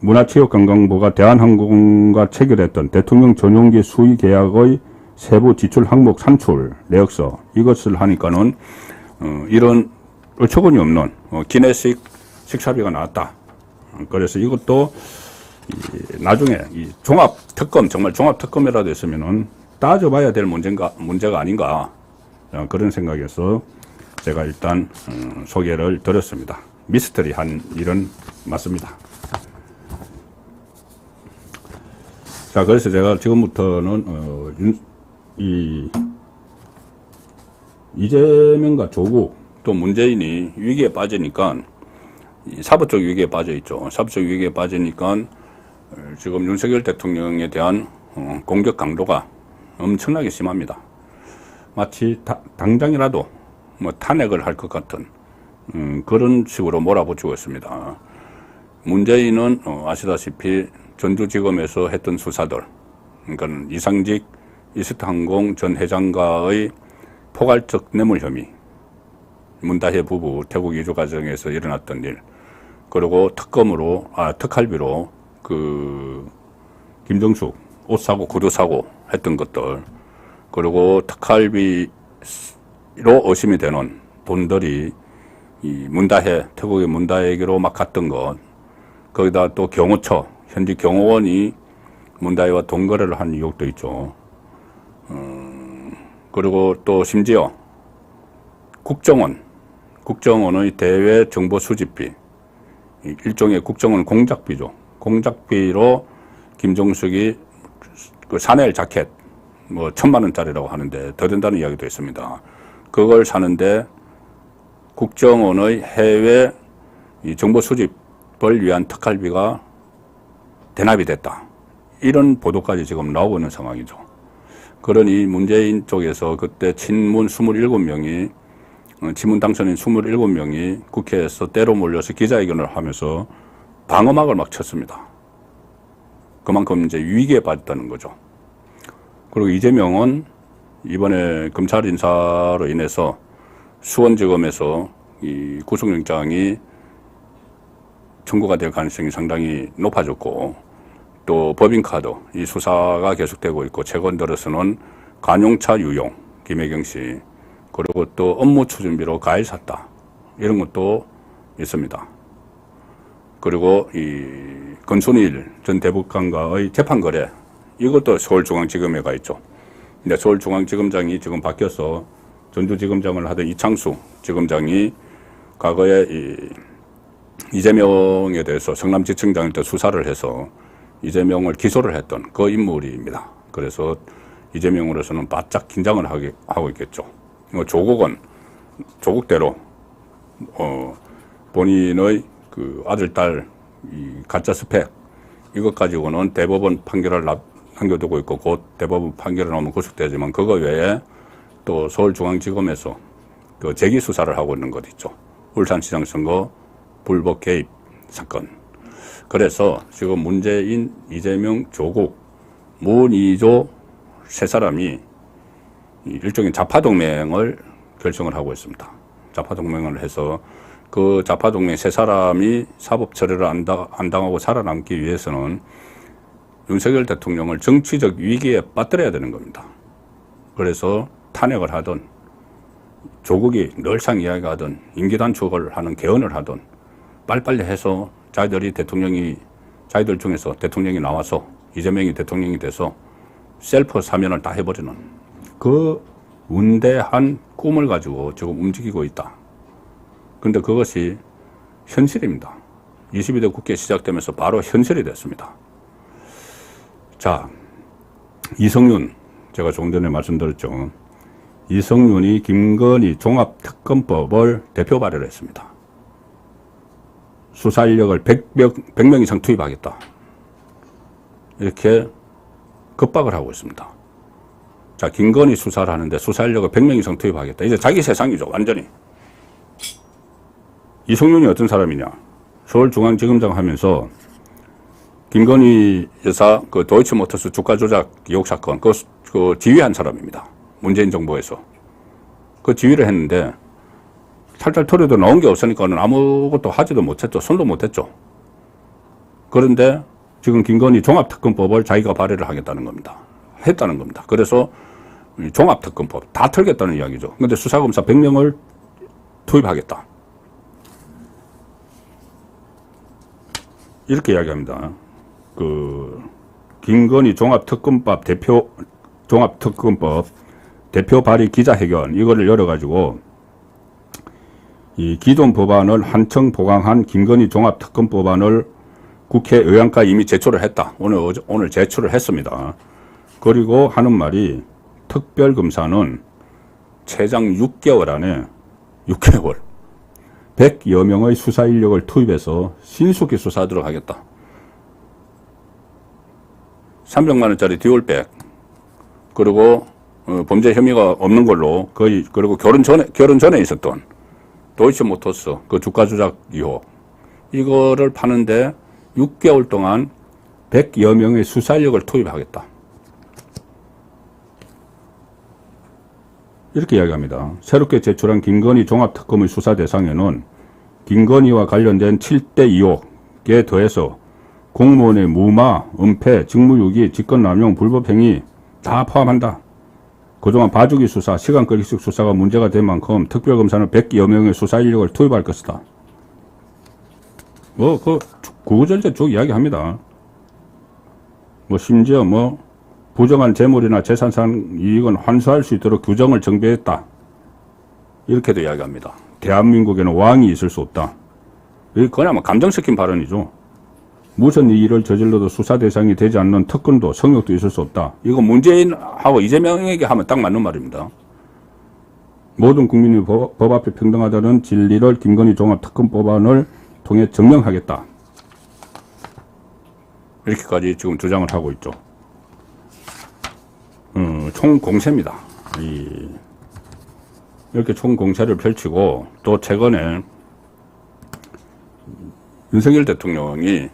Speaker 2: 문화체육관광부가 대한항공과 체결했던 대통령 전용기 수의 계약의 세부 지출 항목 산출 내역서 이것을 하니까는 이런 어처구니 없는 기내식 식사비가 나왔다. 그래서 이것도 나중에 이 종합특검 정말 종합특검이라도 했으면은 따져봐야 될 문제가 아닌가 그런 생각에서 제가 일단 소개를 드렸습니다. 미스터리한 일은 맞습니다. 자, 그래서 제가 지금부터는 이재명과 조국 또 문재인이 위기에 빠지니까 사법적 위기에 빠져 있죠. 사법적 위기에 빠지니까 지금 윤석열 대통령에 대한 공격 강도가 엄청나게 심합니다. 마치 당장이라도 탄핵을 할 것 같은 그런 식으로 몰아붙이고 있습니다. 문재인은 아시다시피 전주지검에서 했던 수사들, 그러니까 이상직 이스타항공 전 회장과의 포괄적 뇌물 혐의, 문다혜 부부 태국 이주 과정에서 일어났던 일, 그리고 특활비로 김정숙 옷 사고 구두 사고 했던 것들, 그리고 특활비로 의심이 되는 돈들이 태국의 문다혜에게로 막 갔던 것, 거기다 또 경호처, 현지 경호원이 문다혜와 동거래를 한 의혹도 있죠. 그리고 또 심지어 국정원의 대외 정보 수집비, 일종의 국정원 공작비죠. 공작비로 김정숙이 그 샤넬 자켓 1,000만 원짜리라고 하는데 더 된다는 이야기도 있습니다. 그걸 사는데 국정원의 해외 정보 수집을 위한 특활비가 대납이 됐다. 이런 보도까지 지금 나오고 있는 상황이죠. 그러니 문재인 쪽에서 그때 친문 27명이 지문 당선인 27명이 국회에서 때로 몰려서 기자회견을 하면서 방어막을 막 쳤습니다. 그만큼 이제 위기에 빠졌다는 거죠. 그리고 이재명은 이번에 검찰 인사로 인해서 수원지검에서 이 구속영장이 청구가 될 가능성이 상당히 높아졌고, 또 법인카드 이 수사가 계속되고 있고, 최근 들어서는 관용차 유용 김혜경 씨, 그리고 또 업무 추진비로 과일 샀다, 이런 것도 있습니다. 그리고 이 권순일 전 대법관과의 재판 거래, 이것도 서울중앙지검에 가 있죠. 근데 서울중앙지검장이 지금 바뀌어서 전주지검장을 하던 이창수 지검장이 과거에 이재명에 대해서 성남지청장일 때 수사를 해서 이재명을 기소를 했던 그 인물입니다. 그래서 이재명으로서는 바짝 긴장을 하고 있겠죠. 조국은 조국대로 본인의 그 아들, 딸 가짜 스펙 이것 가지고는 대법원 판결을 남겨두고 있고, 곧 대법원 판결을 나오면 구속되지만 그거 외에 또 서울중앙지검에서 그 재기 수사를 하고 있는 것 있죠. 울산시장 선거 불법 개입 사건. 그래서 지금 문재인, 이재명, 조국, 문이조 세 사람이 일종의 좌파동맹을 결성을 하고 있습니다. 좌파동맹을 해서 그 좌파동맹 세 사람이 사법 처리를 안 당하고 살아남기 위해서는 윤석열 대통령을 정치적 위기에 빠뜨려야 되는 겁니다. 그래서 탄핵을 하든 조국이 늘상 이야기하던 임기 단축을 하는 개헌을 하든 빨리빨리 해서 자기들 중에서 대통령이 나와서 이재명이 대통령이 돼서 셀프 사면을 다 해버리는 그 운대한 꿈을 가지고 지금 움직이고 있다. 근데 그것이 현실입니다. 22대 국회 시작되면서 바로 현실이 됐습니다. 자, 이성윤, 제가 조금 전에 말씀드렸죠. 이성윤이 김건희 종합특검법을 대표 발의를 했습니다. 수사 인력을 100명 이상 투입하겠다. 이렇게 급박을 하고 있습니다. 자, 김건희 수사를 하는데 수사 인력을 100명 이상 투입하겠다. 이제 자기 세상이죠, 완전히. 이성윤이 어떤 사람이냐. 서울중앙지검장 하면서 김건희 여사 그 도이치모터스 주가 조작 의혹 사건 그 지휘한 사람입니다. 문재인 정부에서. 그 지휘를 했는데 탈탈 털어도 나온 게 없으니까는 아무것도 하지도 못했죠. 손도 못했죠. 그런데 지금 김건희 종합특검법을 자기가 발의를 하겠다는 겁니다. 했다는 겁니다. 그래서 종합특검법 다 털겠다는 이야기죠. 근데 수사검사 100명을 투입하겠다. 이렇게 이야기합니다. 김건희 종합특검법 대표 발의 기자회견 이거를 열어가지고 이 기존 법안을 한층 보강한 김건희 종합특검법안을 국회 의안과 이미 제출을 했다. 오늘 제출을 했습니다. 그리고 하는 말이 특별검사는 최장 6개월 안에 6개월 100여 명의 수사 인력을 투입해서 신속히 수사하도록 하겠다. 300만 원짜리 디올백 그리고 범죄 혐의가 없는 걸로 거의 그리고 결혼 전에 있었던 도이치모터스 그 주가 조작 의혹 이거를 파는데 6개월 동안 100여 명의 수사 인력을 투입하겠다. 이렇게 이야기합니다. 새롭게 제출한 김건희 종합특검의 수사 대상에는 김건희와 관련된 7대 의혹에 더해서 공무원의 무마, 은폐, 직무유기, 직권남용, 불법행위 다 포함한다. 그동안 봐주기 수사, 시간끌기식 수사가 문제가 된 만큼 특별검사는 100여 명의 수사 인력을 투입할 것이다. 구구절절 쭉 이야기합니다. 심지어 부정한 재물이나 재산상 이익은 환수할 수 있도록 규정을 정비했다. 이렇게도 이야기합니다. 대한민국에는 왕이 있을 수 없다. 이게 그냥 감정 섞인 발언이죠. 무슨 일을 저질러도 수사 대상이 되지 않는 특권도 성역도 있을 수 없다. 이거 문재인하고 이재명에게 하면 딱 맞는 말입니다. 모든 국민이 법 앞에 평등하다는 진리를 김건희 종합특검법안을 통해 증명하겠다. 이렇게까지 지금 주장을 하고 있죠. 총공세입니다. 이렇게 총공세를 펼치고 또 최근에 윤석열 대통령이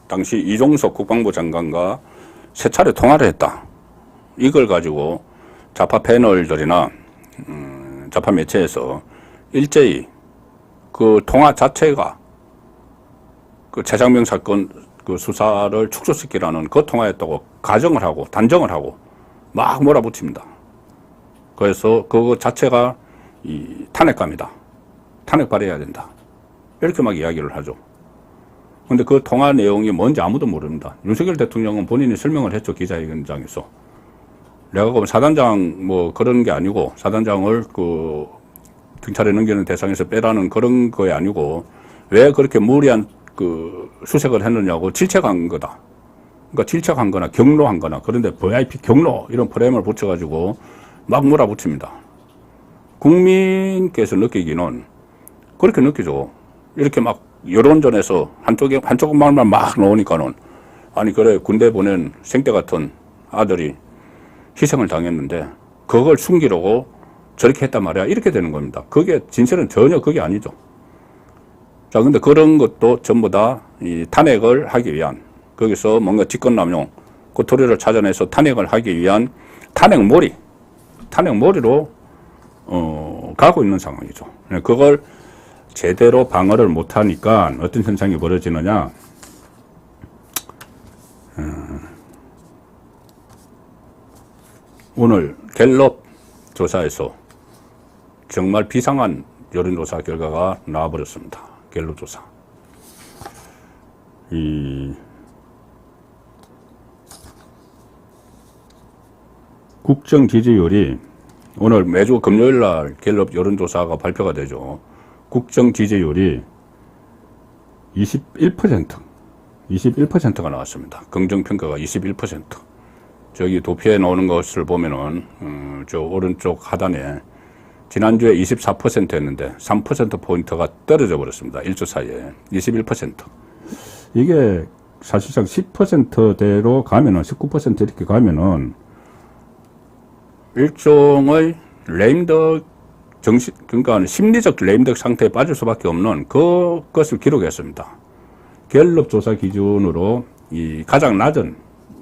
Speaker 2: 당시 이종석 국방부 장관과 세 차례 통화를 했다. 이걸 가지고 좌파 패널들이나 좌파 매체에서 일제히 그 통화 자체가 그 최장명 사건 그 수사를 축소시키라는 그 통화였다고 가정을 하고 단정을 하고 막 몰아붙입니다. 그래서 그거 자체가 이 탄핵감이다. 탄핵 발의해야 된다. 이렇게 막 이야기를 하죠. 근데 그 통화 내용이 뭔지 아무도 모릅니다. 윤석열 대통령은 본인이 설명을 했죠. 기자회견장에서. 내가 보면 사단장 그런 게 아니고 사단장을 그 경찰에 넘기는 대상에서 빼라는 그런 거에 아니고 왜 그렇게 무리한 그 수색을 했느냐고 질책한 거다. 그러니까 질책한 거나 경로한 거나 그런데 VIP 경로 이런 프레임을 붙여가지고 막 몰아붙입니다. 국민께서 느끼기는 그렇게 느끼죠. 이렇게 막 여론전에서 한쪽 말만 막 나오니까는 아니 그래 군대 보낸 생떼 같은 아들이 희생을 당했는데 그걸 숨기려고 저렇게 했단 말이야. 이렇게 되는 겁니다. 그게 진실은 전혀 그게 아니죠. 자, 근데 그런 것도 전부 다 이 탄핵을 하기 위한 거기서 뭔가 직권남용, 고토리를 찾아내서 탄핵을 하기 위한 탄핵몰이 탄핵 몰이로 가고 있는 상황이죠. 그걸 제대로 방어를 못하니까 어떤 현상이 벌어지느냐. 오늘 갤럽 조사에서 정말 비상한 여론조사 결과가 나와버렸습니다. 갤럽 조사. 국정 지지율이 오늘 매주 금요일 날 갤럽 여론조사가 발표가 되죠. 국정 지지율이 21%가 나왔습니다. 긍정평가가 21%. 저기 도표에 나오는 것을 보면은, 저 오른쪽 하단에 지난주에 24%였는데 3%포인트가 떨어져 버렸습니다. 1주 사이에. 21%. 이게 사실상 10%대로 가면은, 19% 이렇게 가면은 일종의 레임덕 그러니까 심리적 레임덕 상태에 빠질 수밖에 없는 그것을 기록했습니다. 갤럽 조사 기준으로 이 가장 낮은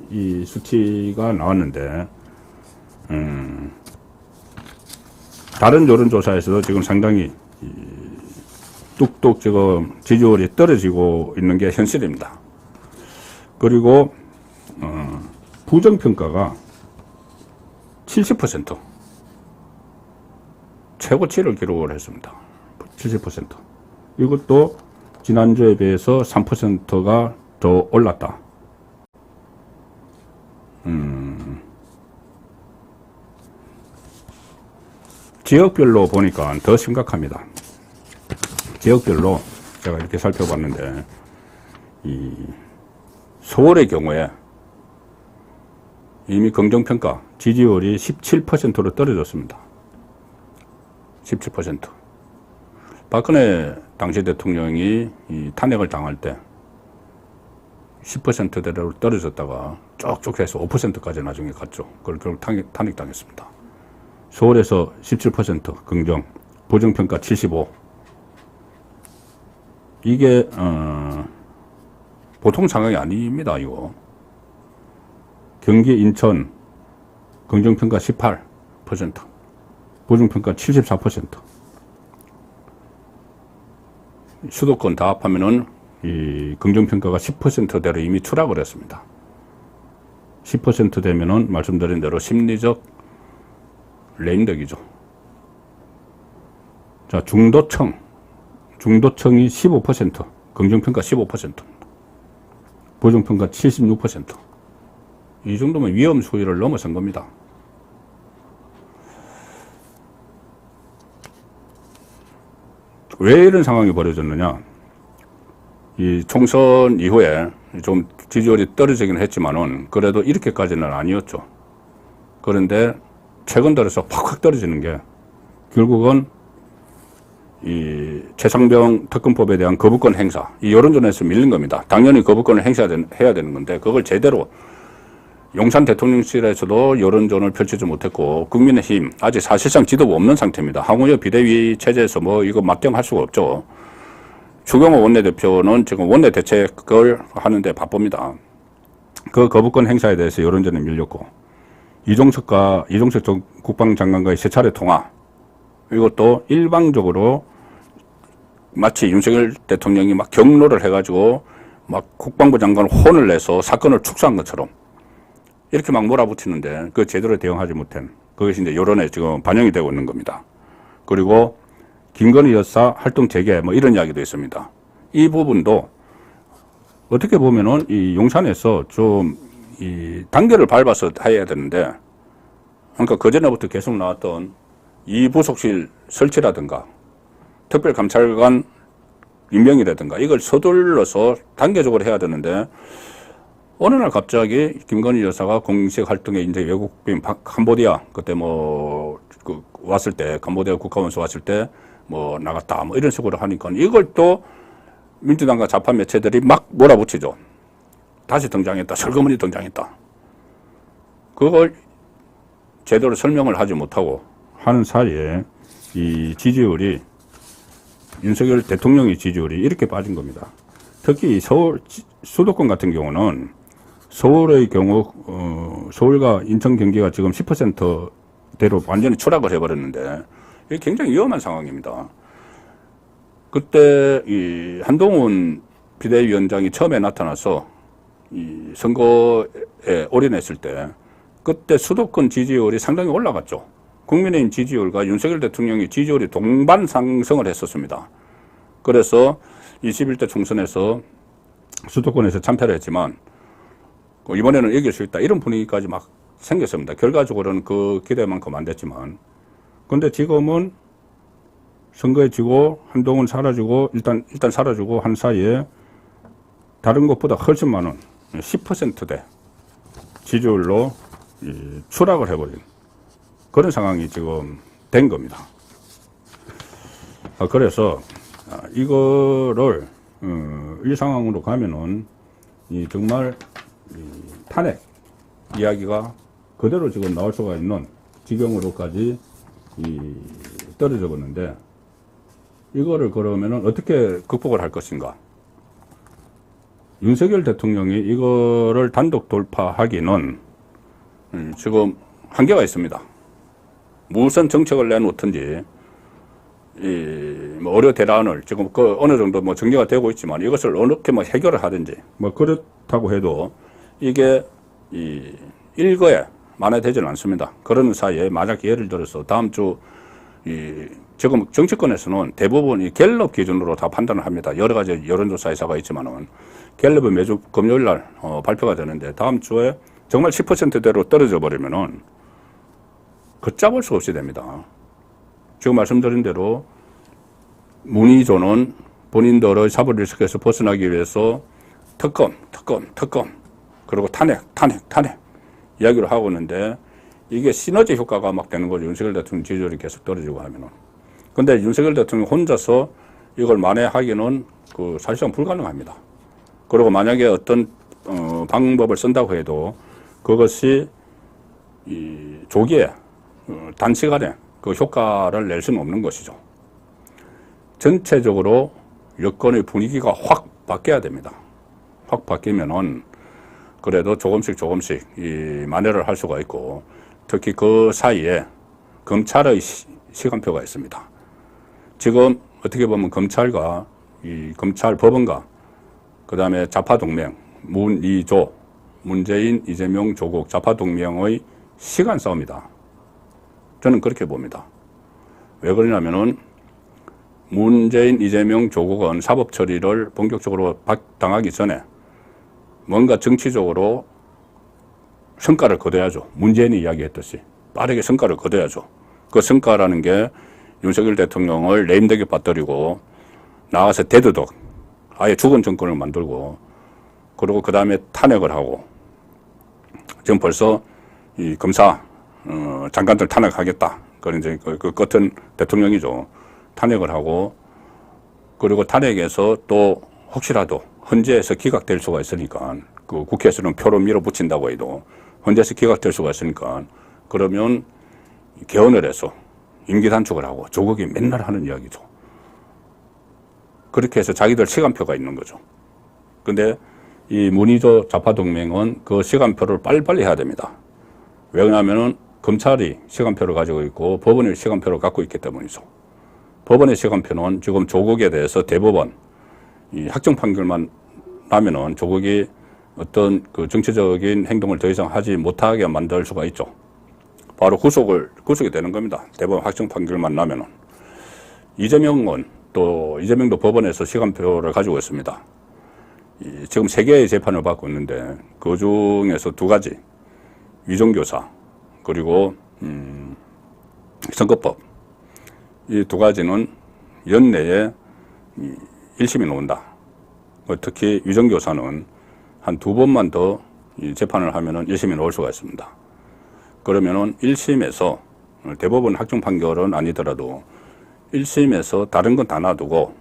Speaker 2: 이 수치가 나왔는데, 다른 여론조사에서도 지금 상당히 뚝뚝 지금 지지율이 떨어지고 있는 게 현실입니다. 그리고 부정평가가 70% 최고치를 기록을 했습니다. 70%. 이것도 지난주에 비해서 3%가 더 올랐다. 지역별로 보니까 더 심각합니다. 지역별로 제가 이렇게 살펴봤는데, 이 서울의 경우에 이미 긍정평가 지지율이 17%로 떨어졌습니다. 17%. 박근혜 당시 대통령이 이 탄핵을 당할 때 10%대로 떨어졌다가 쭉쭉 해서 5%까지 나중에 갔죠. 그걸 결국 탄핵당했습니다. 서울에서 17% 긍정, 부정평가 75. 이게 보통 상황이 아닙니다. 이거. 경기 인천 긍정평가 18%, 부정평가 74%. 수도권 다 합하면은 이 긍정평가가 10%대로 이미 추락을 했습니다. 10% 되면은 말씀드린 대로 심리적 레임덕이죠. 자, 중도청이 15%, 긍정평가 15%, 부정평가 76%. 이 정도면 위험 수위를 넘어선 겁니다. 왜 이런 상황이 벌어졌느냐? 이 총선 이후에 좀 지지율이 떨어지긴 했지만은 그래도 이렇게까지는 아니었죠. 그런데 최근 들어서 팍팍 떨어지는 게 결국은 이 최상병 특검법에 대한 거부권 행사, 이 여론전에서 밀린 겁니다. 당연히 거부권을 행사해야 되는 건데 그걸 제대로 용산 대통령실에서도 여론전을 펼치지 못했고 국민의힘 아직 사실상 지도부 없는 상태입니다. 황우여 비대위 체제에서 뭐 이거 맞대응할 수가 없죠. 추경호 원내대표는 지금 원내 대책을 하는데 바쁩니다. 그 거부권 행사에 대해서 여론전에 밀렸고 이종석 전 국방장관과의 세 차례 통화, 이것도 일방적으로 마치 윤석열 대통령이 막 경로를 해가지고 막 국방부 장관 혼을 내서 사건을 축소한 것처럼 이렇게 막 몰아붙이는데 그 제대로 대응하지 못한 그것이 이제 여론에 지금 반영이 되고 있는 겁니다. 그리고 김건희 여사 활동 재개 뭐 이런 이야기도 있습니다. 이 부분도 어떻게 보면은 이 용산에서 좀 이 단계를 밟아서 해야 되는데, 그러니까 그전에부터 계속 나왔던 이 부속실 설치라든가 특별감찰관 임명이라든가 이걸 서둘러서 단계적으로 해야 되는데 어느 날 갑자기 김건희 여사가 공식 활동에 이제 외국빈 캄보디아 그때 왔을 때 캄보디아 국가원수 왔을 때 뭐 나갔다 뭐 이런 식으로 하니까 이걸 또 민주당과 좌파 매체들이 막 몰아붙이죠. 다시 등장했다. 설거머니 등장했다. 그걸 제대로 설명을 하지 못하고 하는 사이에 이 지지율이 윤석열 대통령의 지지율이 이렇게 빠진 겁니다. 특히 서울 수도권 같은 경우는 서울의 경우 서울과 인천 경기가 지금 10% 대로 완전히 추락을 해버렸는데 이게 굉장히 위험한 상황입니다. 그때 이 한동훈 비대위원장이 처음에 나타나서 이 선거에 올인했을 때 그때 수도권 지지율이 상당히 올라갔죠. 국민의힘 지지율과 윤석열 대통령의 지지율이 동반 상승을 했었습니다. 그래서 21대 총선에서 수도권에서 참패를 했지만 이번에는 이길 수 있다 이런 분위기까지 막 생겼습니다. 결과적으로는 그 기대만큼 안 됐지만 근데 지금은 선거에 지고 한동훈 사라지고 일단 사라지고 한 사이에 다른 것보다 훨씬 많은 10%대 지지율로 추락을 해버린 그런 상황이 지금 된 겁니다. 그래서 이거를 이 상황으로 가면은 정말 탄핵 이야기가 그대로 지금 나올 수가 있는 지경으로까지 떨어져 버렸는데 이거를 그러면은 어떻게 극복을 할 것인가? 윤석열 대통령이 이거를 단독 돌파하기는 지금 한계가 있습니다. 무슨 정책을 내놓든지 뭐 의료 대란을 지금 어느 정도 뭐 정리가 되고 있지만 이것을 어떻게 뭐 해결을 하든지 뭐 그렇다고 해도 이게 일거에 만회되지는 않습니다. 그런 사이에 만약 예를 들어서 다음 주 지금 정치권에서는 대부분 이 갤럽 기준으로 다 판단을 합니다. 여러 가지 여론조사 회사가 있지만은 갤럽은 매주 금요일 날 발표가 되는데 다음 주에 정말 10%대로 떨어져 버리면은 걷잡을 수 없이 됩니다. 지금 말씀드린 대로 문의조는 본인들의 사법 리스크에서 벗어나기 위해서 특검 그리고 탄핵 이야기를 하고 있는데 이게 시너지 효과가 막 되는 거죠. 윤석열 대통령 지지율이 계속 떨어지고 하면은. 근데 윤석열 대통령 혼자서 이걸 만회하기는 사실상 불가능합니다. 그리고 만약에 어떤 방법을 쓴다고 해도 그것이 조기에 단시간에 그 효과를 낼 수는 없는 것이죠. 전체적으로 여건의 분위기가 확 바뀌어야 됩니다. 확 바뀌면은 그래도 조금씩 만회를 할 수가 있고 특히 그 사이에 검찰의 시간표가 있습니다. 지금 어떻게 보면 검찰과 검찰 법원과 그 다음에 좌파동맹 문이조 문재인 이재명 조국 좌파동맹의 시간 싸움이다. 저는 그렇게 봅니다. 왜 그러냐면은 문재인 이재명 조국은 사법 처리를 본격적으로 당하기 전에 뭔가 정치적으로 성과를 거둬야죠. 문재인이 이야기했듯이 빠르게 성과를 거둬야죠. 그 성과라는 게 윤석열 대통령을 레임덕에 빠뜨리고 나와서 대두덕 아예 죽은 정권을 만들고 그리고 그 다음에 탄핵을 하고 지금 벌써 이 검사 장관들 탄핵하겠다. 그런 이제 그 같은 대통령이죠. 탄핵을 하고 그리고 탄핵에서 또 혹시라도 헌재에서 기각될 수가 있으니까 그 국회에서는 표로 밀어붙인다고 해도 헌재에서 기각될 수가 있으니까 그러면 개헌을 해서 임기 단축을 하고 조국이 맨날 하는 이야기죠. 그렇게 해서 자기들 시간표가 있는 거죠. 근데 이 문의조 좌파동맹은 그 시간표를 빨리빨리 해야 됩니다. 왜냐하면은 검찰이 시간표를 가지고 있고 법원이 시간표를 갖고 있기 때문이죠. 법원의 시간표는 지금 조국에 대해서 대법원 이 확정 판결만 나면은 조국이 어떤 그 정치적인 행동을 더 이상 하지 못하게 만들 수가 있죠. 바로 구속이 되는 겁니다. 대법원 확정 판결만 나면은. 이재명도 법원에서 시간표를 가지고 있습니다. 지금 3개의 재판을 받고 있는데 그 중에서 2가지 위정교사 그리고 선거법 이 2가지는 연내에 1심이 나온다. 특히 위정교사는 한 2번만 더 재판을 하면은 1심이 나올 수가 있습니다. 그러면은 1심에서 대법원 확정 판결은 아니더라도 1심에서 다른 건 다 놔두고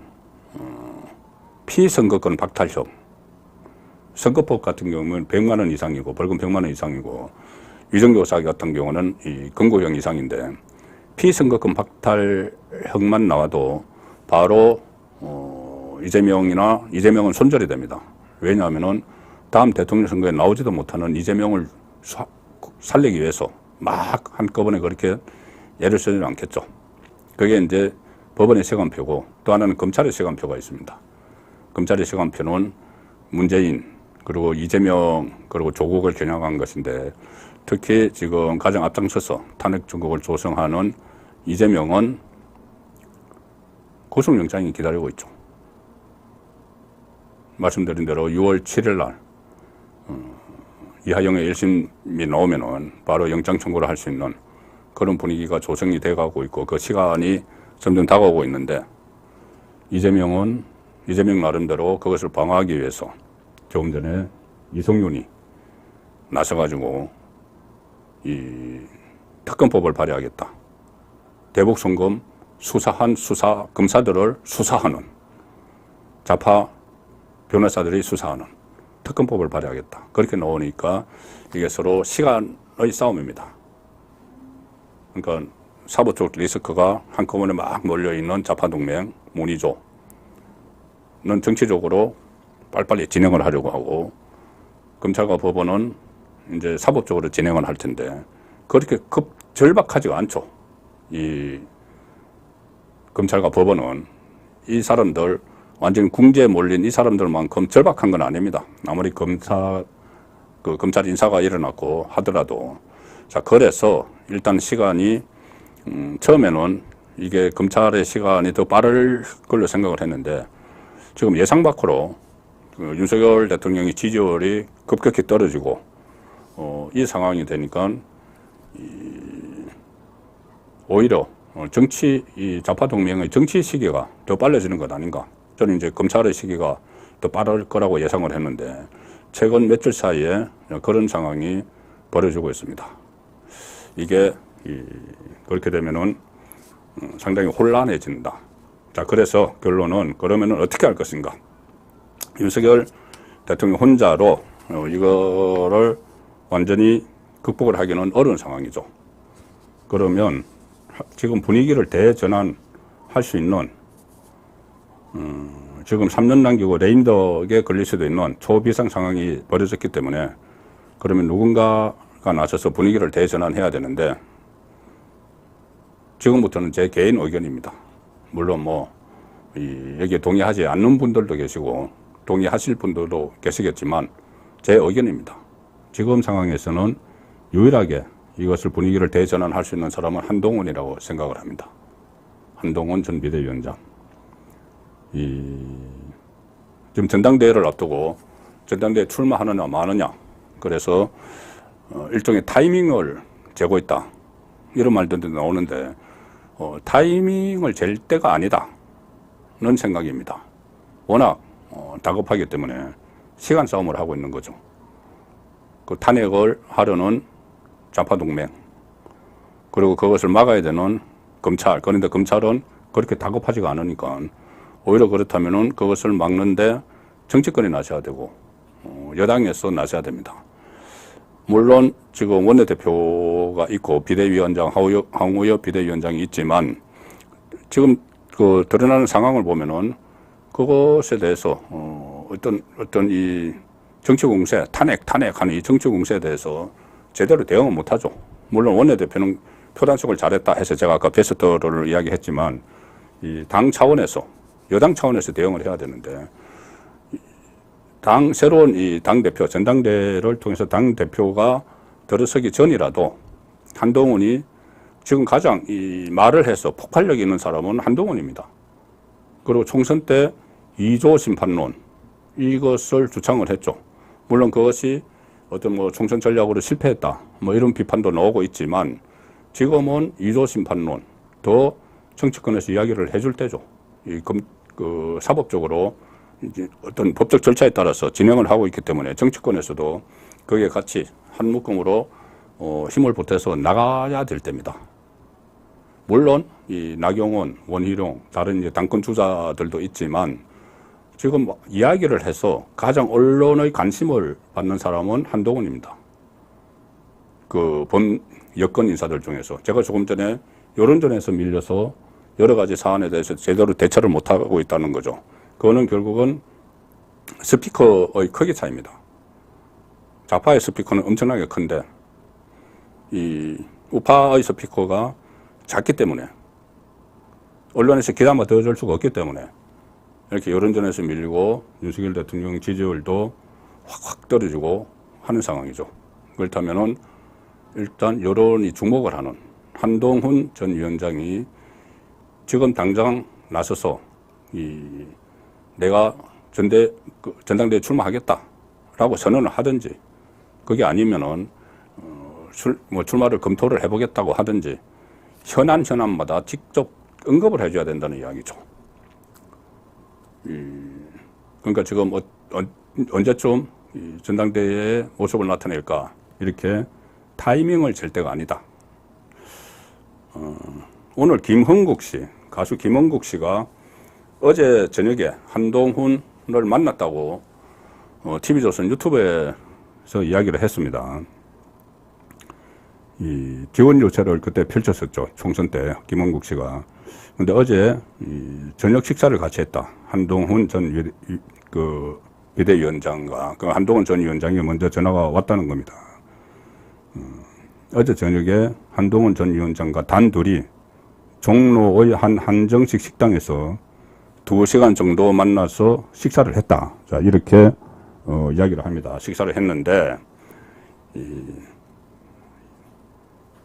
Speaker 2: 피선거권 박탈형 선거법 같은 경우는 100만 원 이상이고 벌금 100만 원 이상이고 위정교사 같은 경우는 이 금고형 이상인데 피선거권 박탈형만 나와도 바로 이재명은 손절이 됩니다. 왜냐하면은 다음 대통령 선거에 나오지도 못하는 이재명을 살리기 위해서 막 한꺼번에 그렇게 예를 쓰지는 않겠죠. 그게 이제 법원의 시간표고, 또 하나는 검찰의 시간표가 있습니다. 검찰의 시간표는 문재인, 그리고 이재명, 그리고 조국을 겨냥한 것인데, 특히 지금 가장 앞장서서 탄핵 정국을 조성하는 이재명은 구속영장이 기다리고 있죠. 말씀드린 대로 6월 7일 날 이하영의 1심이 나오면은 바로 영장 청구를 할 수 있는 그런 분위기가 조성이 돼가고 있고, 그 시간이 점점 다가오고 있는데, 이재명 나름대로 그것을 방어하기 위해서 조금 전에 이성윤이 나서가지고 이 특검법을 발의하겠다. 대북 송금 수사한 검사들을 수사하는, 좌파 변호사들이 수사하는 특검법을 발의하겠다. 그렇게 나오니까 이게 서로 시간의 싸움입니다. 그러니까 사법 쪽 리스크가 한꺼번에 막 몰려있는 좌파 동맹, 문의조는 정치적으로 빨리빨리 진행을 하려고 하고, 검찰과 법원은 이제 사법적으로 진행을 할 텐데, 그렇게 절박하지가 않죠. 이 검찰과 법원은 이 사람들, 완전히 궁지에 몰린 이 사람들만큼 절박한 건 아닙니다. 아무리 검찰 인사가 일어났고 하더라도. 자, 그래서 일단 시간이, 처음에는 이게 검찰의 시간이 더 빠를 걸로 생각을 했는데, 지금 예상 밖으로 윤석열 대통령의 지지율이 급격히 떨어지고, 이 상황이 되니까, 오히려 이 좌파 동맹의 정치 시기가 더 빨라지는 것 아닌가. 저는 이제 검찰의 시기가 더 빠를 거라고 예상을 했는데, 최근 며칠 사이에 그런 상황이 벌어지고 있습니다. 이게 그렇게 되면은 상당히 혼란해진다. 자, 그래서 결론은 그러면은 어떻게 할 것인가. 윤석열 대통령 혼자로 이거를 완전히 극복을 하기는 어려운 상황이죠. 그러면 지금 분위기를 대전환할 수 있는, 지금 3년 남기고 레임덕에 걸릴 수도 있는 초비상 상황이 벌어졌기 때문에, 그러면 누군가가 나서서 분위기를 대전환해야 되는데, 지금부터는 제 개인 의견입니다. 물론 여기에 동의하지 않는 분들도 계시고 동의하실 분들도 계시겠지만, 제 의견입니다. 지금 상황에서는 유일하게 이것을 분위기를 대전환할 수 있는 사람은 한동훈이라고 생각을 합니다. 한동훈 전 비대위원장. 지금 전당대회를 앞두고 전당대회 출마하느냐 마느냐, 그래서 일종의 타이밍을 재고 있다, 이런 말들도 나오는데, 타이밍을 잴 때가 아니다는 생각입니다. 워낙 다급하기 때문에 시간 싸움을 하고 있는 거죠. 그 탄핵을 하려는 좌파 동맹, 그리고 그것을 막아야 되는 검찰. 그런데 검찰은 그렇게 다급하지가 않으니까, 오히려 그렇다면은 그것을 막는데 정치권이 나서야 되고, 여당에서 나서야 됩니다. 물론 지금 원내대표가 있고 비대위원장, 황우여 비대위원장이 있지만, 지금 그 드러나는 상황을 보면은 그것에 대해서 어떤 이 정치 공세, 탄핵하는 이 정치 공세에 대해서 제대로 대응을 못하죠. 물론 원내대표는 표단속을 잘했다 해서 제가 아까 베스트를 이야기했지만, 이 당 차원에서, 여당 차원에서 대응을 해야 되는데, 새로운 이 당대표, 전당대회를 통해서 당대표가 들어서기 전이라도 한동훈이 지금 가장 이 말을 해서 폭발력 있는 사람은 한동훈입니다. 그리고 총선 때 2조 심판론, 이것을 주창을 했죠. 물론 그것이 어떤 총선 전략으로 실패했다, 이런 비판도 나오고 있지만, 지금은 2조 심판론, 더 정치권에서 이야기를 해줄 때죠. 사법적으로 이제 어떤 법적 절차에 따라서 진행을 하고 있기 때문에 정치권에서도 거기에 같이 한 묶음으로 힘을 보태서 나가야 될 때입니다. 물론 이 나경원, 원희룡, 다른 이제 당권 주자들도 있지만, 지금 이야기를 해서 가장 언론의 관심을 받는 사람은 한동훈입니다. 그 여권 인사들 중에서. 제가 조금 전에 여론전에서 밀려서 여러 가지 사안에 대해서 제대로 대처를 못하고 있다는 거죠. 그거는 결국은 스피커의 크기 차이입니다. 좌파의 스피커는 엄청나게 큰데, 이 우파의 스피커가 작기 때문에 언론에서 기사만 더 줄 수가 없기 때문에 이렇게 여론전에서 밀리고 윤석열 대통령 지지율도 확확 떨어지고 하는 상황이죠. 그렇다면은 일단 여론이 주목을 하는 한동훈 전 위원장이 지금 당장 나서서 내가 전당대회 출마하겠다라고 선언을 하든지, 그게 아니면은 출마를 검토를 해보겠다고 하든지 현안마다 직접 언급을 해줘야 된다는 이야기죠. 그러니까 지금 언제쯤 전당대회에 모습을 나타낼까, 이렇게 타이밍을 잴 때가 아니다. 오늘 가수 김흥국 씨가 어제 저녁에 한동훈을 만났다고 TV조선 유튜브에서 이야기를 했습니다. 이 지원 요체를 그때 펼쳤었죠. 총선 때 김흥국 씨가. 근데 어제 저녁 식사를 같이 했다. 한동훈 전 비대위원장과 한동훈 전 위원장이 먼저 전화가 왔다는 겁니다. 어제 저녁에 한동훈 전 위원장과 단둘이 종로의 한 한정식 식당에서 2시간 정도 만나서 식사를 했다. 자, 이렇게 이야기를 합니다. 식사를 했는데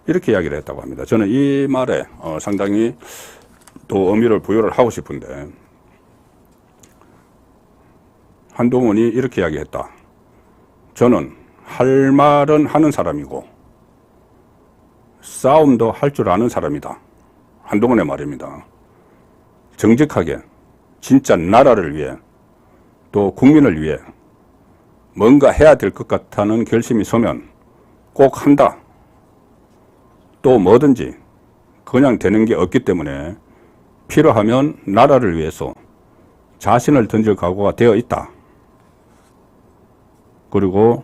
Speaker 2: 이렇게 이야기를 했다고 합니다. 저는 이 말에 상당히 또 의미를 부여를 하고 싶은데, 한동훈이 이렇게 이야기했다. 저는 할 말은 하는 사람이고 싸움도 할 줄 아는 사람이다. 한동훈의 말입니다. 정직하게 진짜 나라를 위해 또 국민을 위해 뭔가 해야 될 것 같다는 결심이 서면 꼭 한다. 또 뭐든지 그냥 되는 게 없기 때문에 필요하면 나라를 위해서 자신을 던질 각오가 되어 있다. 그리고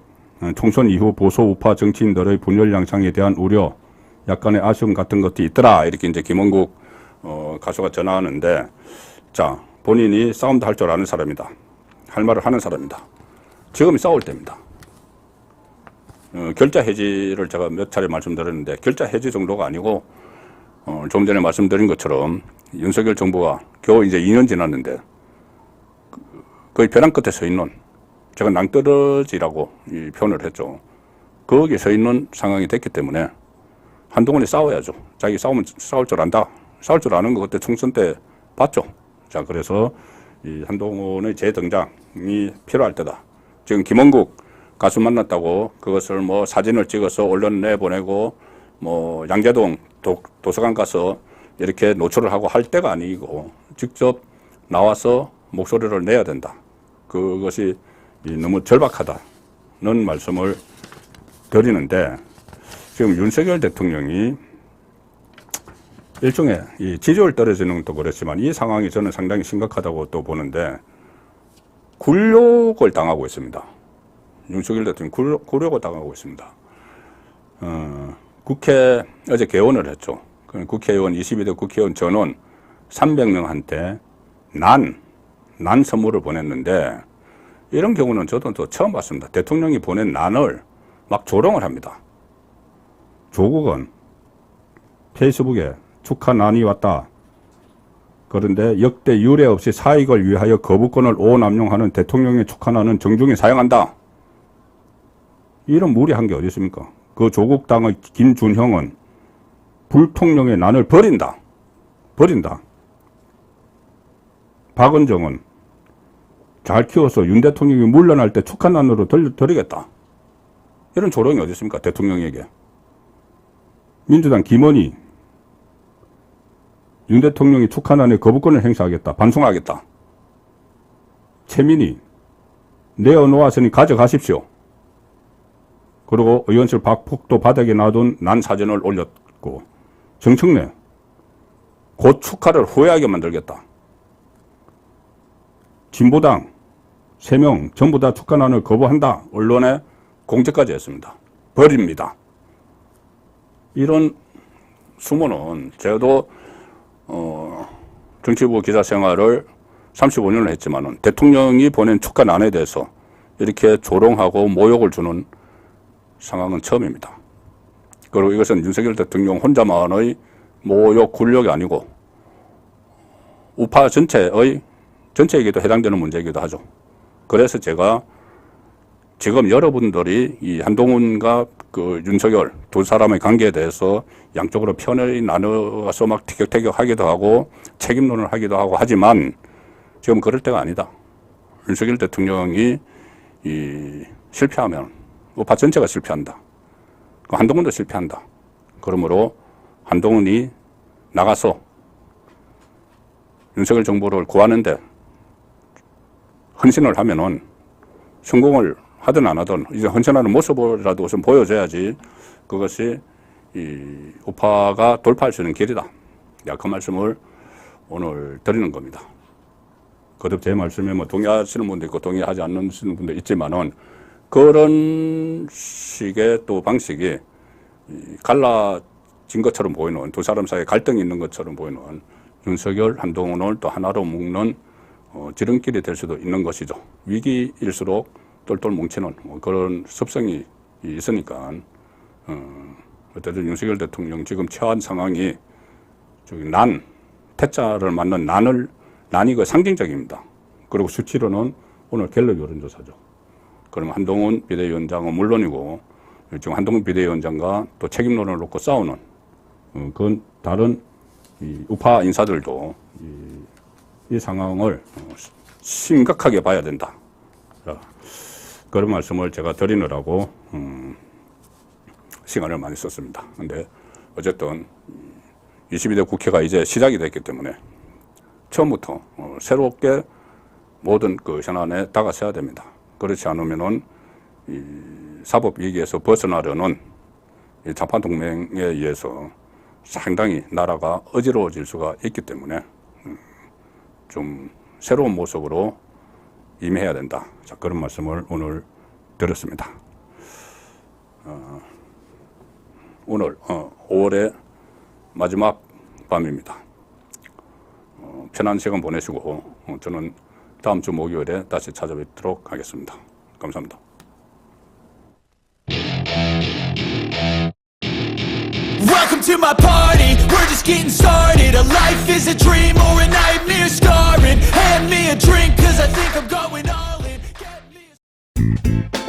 Speaker 2: 총선 이후 보수 우파 정치인들의 분열 양상에 대한 우려, 약간의 아쉬움 같은 것도 있더라. 이렇게 이제 김흥국 가수가 전화하는데, 자, 본인이 싸움도 할 줄 아는 사람이다. 할 말을 하는 사람이다. 지금이 싸울 때입니다. 결자 해지를 제가 몇 차례 말씀드렸는데, 결자 해지 정도가 아니고 좀 전에 말씀드린 것처럼 윤석열 정부가 겨우 이제 2년 지났는데 거의 벼랑 끝에 서 있는, 제가 낭떠러지라고 표현을 했죠. 거기에 서 있는 상황이 됐기 때문에 한동훈이 싸워야죠. 자기 싸울 줄 안다. 싸울 줄 아는 거 그때 총선 때 봤죠. 자, 그래서 이 한동훈의 재등장이 필요할 때다. 지금 김흥국 가수 만났다고 그것을 뭐 사진을 찍어서 언론 내보내고 뭐 양재동 도서관 가서 이렇게 노출을 하고 할 때가 아니고 직접 나와서 목소리를 내야 된다. 그것이 너무 절박하다는 말씀을 드리는데, 지금 윤석열 대통령이 일종의 이 지지율 떨어지는 것도 그렇지만 이 상황이 저는 상당히 심각하다고 또 보는데, 굴욕을 당하고 있습니다. 윤석열 대통령 굴욕을 당하고 있습니다. 국회 어제 개원을 했죠. 국회의원 22대 국회의원 전원 300명한테 난 선물을 보냈는데, 이런 경우는 저도 또 처음 봤습니다. 대통령이 보낸 난을 막 조롱을 합니다. 조국은 페이스북에 축하난이 왔다. 그런데 역대 유례 없이 사익을 위하여 거부권을 오남용하는 대통령의 축하난은 정중히 사용한다. 이런 무리한 게 어디 있습니까? 그 조국당의 김준형은 불통령의 난을 버린다. 박은정은 잘 키워서 윤 대통령이 물러날 때 축하난으로 드리겠다. 이런 조롱이 어디 있습니까? 대통령에게. 민주당 김원희, 윤 대통령이 축하난에 거부권을 행사하겠다. 반송하겠다. 최민희, 내어놓았으니 가져가십시오. 그리고 의원실 박폭도 바닥에 놔둔 난 사진을 올렸고, 정청래, 곧 축하를 후회하게 만들겠다. 진보당 3명 전부 다 축하난을 거부한다. 언론에 공지까지 했습니다. 버립니다. 이런 수모는 저도 정치부 기자 생활을 35년을 했지만은 대통령이 보낸 축하난에 대해서 이렇게 조롱하고 모욕을 주는 상황은 처음입니다. 그리고 이것은 윤석열 대통령 혼자만의 모욕, 굴욕이 아니고 우파 전체에게도 해당되는 문제이기도 하죠. 그래서 제가 지금 여러분들이 이 한동훈과 그 윤석열 두 사람의 관계에 대해서 양쪽으로 편을 나누어서 막 티격태격하기도 하고 책임론을 하기도 하고 하지만 지금 그럴 때가 아니다. 윤석열 대통령이 실패하면 우파 전체가 실패한다. 한동훈도 실패한다. 그러므로 한동훈이 나가서 윤석열 정부를 구하는데 헌신을 하면은 성공을 하든 안 하든 이제 헌신하는 모습이라도 좀 보여줘야지 그것이 이 우파가 돌파할 수 있는 길이다. 그 말씀을 오늘 드리는 겁니다. 거듭 제 말씀에 뭐 동의하시는 분도 있고 동의하지 않는 분도 있지만은 그런 식의 또 방식이 갈라진 것처럼 보이는 두 사람 사이에 갈등이 있는 것처럼 보이는 윤석열, 한동훈을 또 하나로 묶는 지름길이 될 수도 있는 것이죠. 위기일수록 똘똘 뭉치는 그런 습성이 있으니까 어쨌든 윤석열 대통령 지금 처한 상황이 저기 태자를 맞는 난이 그 상징적입니다. 그리고 수치로는 오늘 갤럽 여론조사죠. 그러면 한동훈 비대위원장은 물론이고 지금 한동훈 비대위원장과 또 책임론을 놓고 싸우는 그건 다른 이 우파 인사들도 이 상황을 심각하게 봐야 된다. 그런 말씀을 제가 드리느라고 시간을 많이 썼습니다. 근데 어쨌든 22대 국회가 이제 시작이 됐기 때문에 처음부터 새롭게 모든 그 현안에 다가서야 됩니다. 그렇지 않으면은 이 사법 위기에서 벗어나려는 이 좌파 동맹에 의해서 상당히 나라가 어지러워질 수가 있기 때문에 좀 새로운 모습으로 임해야 된다. 자, 그런 말씀을 오늘 드렸습니다. 오늘 5월의 마지막 밤입니다. 편한 시간 보내시고 저는 다음 주 목요일에 다시 찾아뵙도록 하겠습니다. 감사합니다.
Speaker 1: Welcome to my party, we're just getting started. A life is a dream or a nightmare scarring. Hand me a drink, cause I think I'm going all in. Get me a